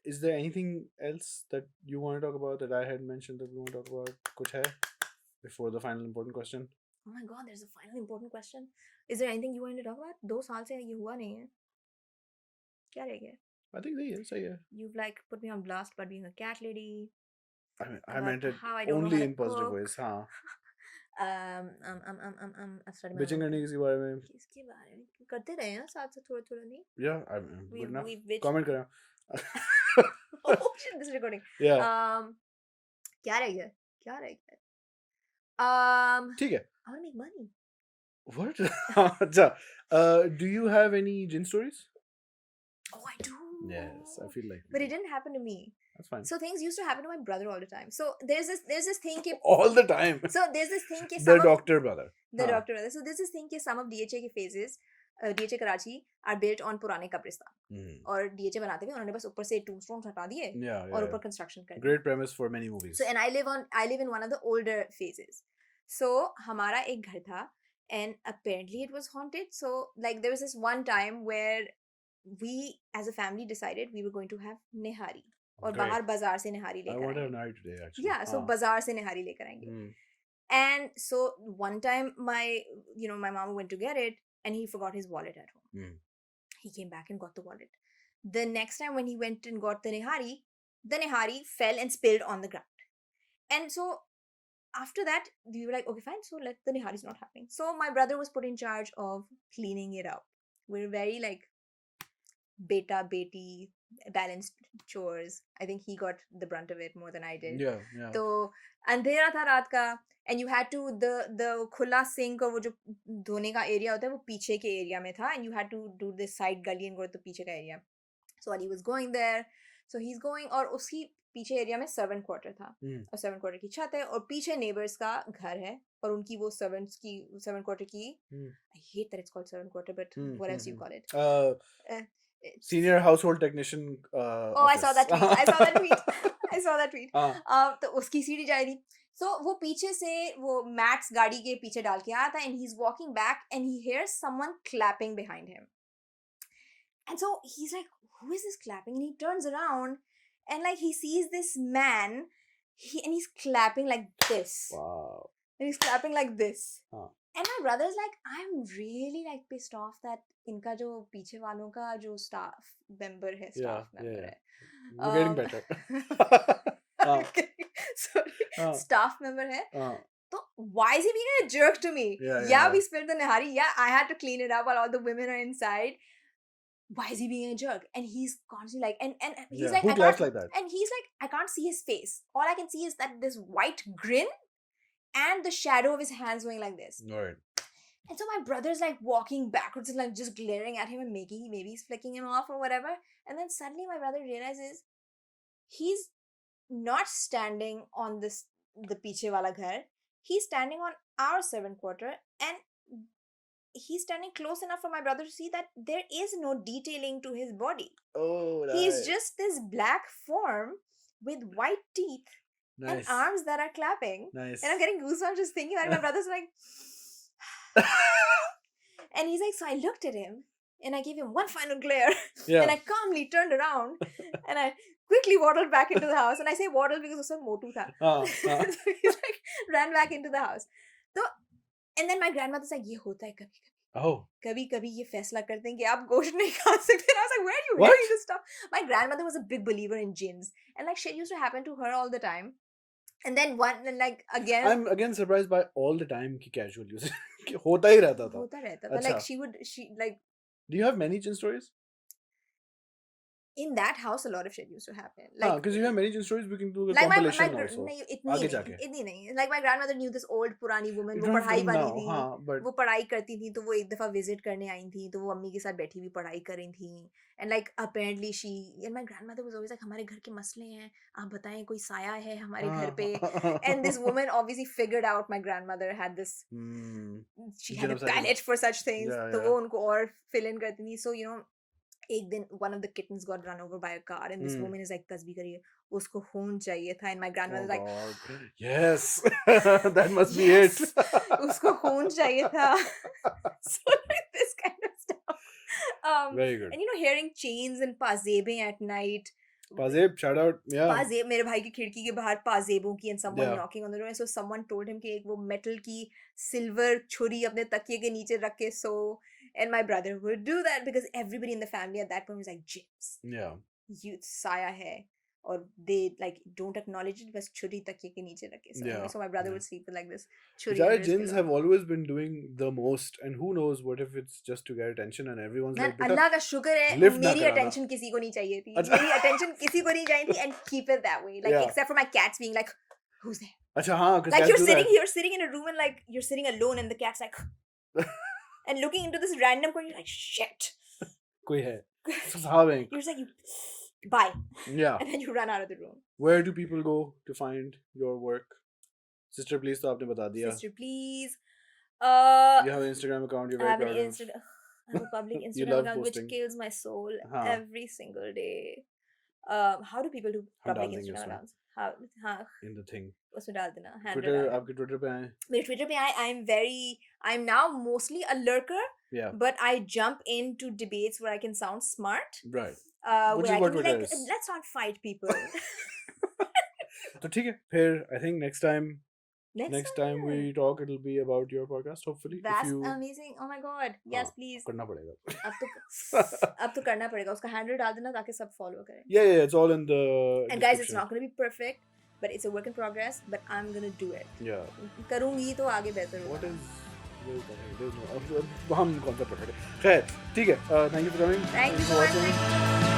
Is there anything else that you want to talk about that I had mentioned that we want to talk about? Kuch hai? Before the final important question? Oh my god, there's a final important question. Is there anything you wanted to talk about? 2 साल से ये हुआ नहीं है. क्या रह गया? I think सही है. You've like put me on blast about being a cat lady. I meant it only in positive ways. हाँ. Bitching करने किसी बारे में. किसके बारे में? करते रहे हैं साथ साथ थोड़ा नहीं. Yeah, I'm good enough. Comment करें. Oh shit, this is recording. Yeah. क्या रह गया? ठीक है. I want to make money. What? Do you have any Jinn stories? Oh, I do. Yes, I feel like. But it didn't happen to me. That's fine. So things used to happen to my brother all the time. So there's this thing. All the time. So there's this thing. The doctor brother. The doctor brother. So there's this thing. Some of DHA के phases, DHA Karachi are built on पुराने कब्रिस्तान. और DHA बनाते हुए उन्होंने बस ऊपर से tombstones हटा दिए. और ऊपर construction कर दिया. Great premise for many movies. So and I live in one of the older phases. So हमारा एक घर था. And apparently it was haunted. So like there was this one time where we as a family decided we were going to have Nihari. और बाहर बाजार से निहारी लेकर आएंगे. I want to have Nihari today actually. Yeah, so बाजार से निहारी लेकर आएंगे. And so one time my mama went to get it and he forgot his wallet at home. He came back and got the wallet. The next time when he went and got the Nihari fell and spilled on the ground. And so after that, we were like, okay, fine. So the Nihari is not happening. So my brother was put in charge of cleaning it up. We're very like beta, beti, balanced chores. I think he got the brunt of it more than I did. Yeah. So अंधेरा था रात का, and you had to the खुला sink और वो जो धोने का area होता है वो पीछे के area में था, and you had to do this side gully and go to the पीछे का area. So while he was going there, so he's going और उसकी पीछे एरिया में सर्वेंट क्वार्टर था और सर्वेंट क्वार्टर की छत है और पीछे नेबर्स का घर है और उनकी वो सर्वेंट क्वार्टर की I hate that it's called servant quarter but what else you call it senior household technician oh I saw that tweet तो उसकी सीढ़ी जा रही so वो पीछे से वो मैट्स गाड़ी के पीछे डाल के आया था and he's walking back and he hears someone clapping behind him and so he's like who is this clapping and he turns around and like he sees this man and he's clapping like this. Wow. And he's clapping like this. And my brother's like, I'm really like pissed off that इनका जो पीछे वालों का जो staff member है. We're getting better. Sorry. Staff member है. So why is he being a jerk to me? Yeah, we spilled the Nihari. Yeah, I had to clean it up while all the women are inside. Why is he being a jerk? And he's constantly like, and he's like, who claps like that? And he's like, I can't see his face. All I can see is that this white grin and the shadow of his hands going like this. Right. And so my brother's like walking backwards and like just glaring at him and maybe he's flicking him off or whatever. And then suddenly my brother realizes he's not standing on the piche wala ghar. he's standing on our servant quarter, and he's standing close enough for my brother to see that there is no detailing to his body. Oh, He's nice. just this black form with white teeth and Nice. arms that are clapping. Nice. And I'm getting goosebumps just thinking about it. My brother's like, and he's like, so I looked at him and I gave him one final glare. Yeah. And I calmly turned around and I quickly waddled back into the house. And I say waddled because uska motu tha. So he's like, ran back into the house. So, and then my grandmother's like, ye hota hai kabhi. Oh. कभी कभी ये फैसला करते हैं कि आप गोश्त नहीं खा सकते. And I was like, where are you What? hearing this stuff? My grandmother was a big believer in jinns, and like shit used to happen to her all the time. And then like again, I'm again surprised by all the time ki casual use. कि होता ही रहता था. होता रहता था. अच्छा. Like she like Do you have many jinn stories? in that house a lot of shit used to happen. Like Because you have many jinn stories, we can do a like compilation also. नहीं, आगे जाके. इतनी नहीं. Like my grandmother knew this old पुरानी woman. You वो don't have to पढ़ाई वाली now, थी. हाँ, but वो पढ़ाई करती थी, तो वो एक दफा विजिट करने आई थी, तो वो अम्मी के साथ बैठी हुई पढ़ाई कर रही थी. And like apparently she and my grandmother was always like, हमारे घर के मसले हैं, आप बताएं कोई साया है हमारे घर पे. And this woman obviously figured out my grandmother had this she had a palate for such things. Yeah, तो yeah. वो उनको और fill in करती थी. So you know, एक दिन one of the kittens got run over by a car, and this woman is like, तस्बीह करिए, उसको खून चाहिए था. And my grandmother Oh like, God. Yes. That must be yes, it. उसको खून चाहिए था. So like this kind of stuff. Very good. And you know, hearing chains and pazebe at night. Pazeb, shout out. Yeah. पाजेब मेरे भाई की खिड़की के बाहर पाजेबों की, and someone Yeah. knocking on the door, and so someone told him कि एक वो metal की silver छुरी अपने तकिए के नीचे रख के सो. And my brother would do that because everybody in the family at that point was like, jinns, Yeah. you साया है, or they like don't acknowledge it, बस छुरी तकिए के नीचे रख के सो. Yeah. So my brother Yeah. would sleep with like this छुरी Jai under his jinns pillow. have always been doing the most, and who knows what if it's just to get attention and everyone's Man, like, "Beta, अल्लाह का शुक्र है lift ना मेरी कराना." attention किसी को नहीं चाहिए थी. अच्छा. मेरी attention किसी को नहीं चाहिए थी, and keep it that way. Like Yeah. except for my cats being like, who's there? अच्छा हाँ, because Like cats you're do that. sitting in a room and like you're sitting alone, and the cat's like and looking into this random corner, you're like, shit. कोई है. Sobbing. You're just like, you bye. Yeah. And then you run out of the room. Where do people go to find your work? Sister, please तो आपने बता दिया. Sister, please. You have an Instagram account. You're I very have an proud of. Instagram. I have a public You Instagram love account which posting. kills my soul हाँ. every single day. How do people do हम public डाल देंगे Instagram उसमें. accounts? हाँ In the thing. उसमें डाल देना. handle Twitter, डाल देना. आपके Twitter पे आए. मेरे Twitter पे आए, I'm now mostly a lurker, Yeah. but I jump into debates where I can sound smart. Right. Which Where is I what can be Twitter like, is. let's not fight people. तो ठीक है. फिर I think next time Next time we talk, it'll be about your podcast. Hopefully, That's if you. amazing. Oh my god. Yes, हाँ, please. करना पड़ेगा. अब तो करना पड़ेगा. उसका handle डाल देना ताकि सब follow करें. Yeah, it's all in the. And guys, it's description. not going to be perfect, but it's a work in progress. But I'm going to do it. Yeah. करूँगी तो आगे बेहतर What होगा. is? There's no. हम कौन सा पढ़ रहे? खैर, ठीक है. Thank you for coming. Thank you for so much. watching.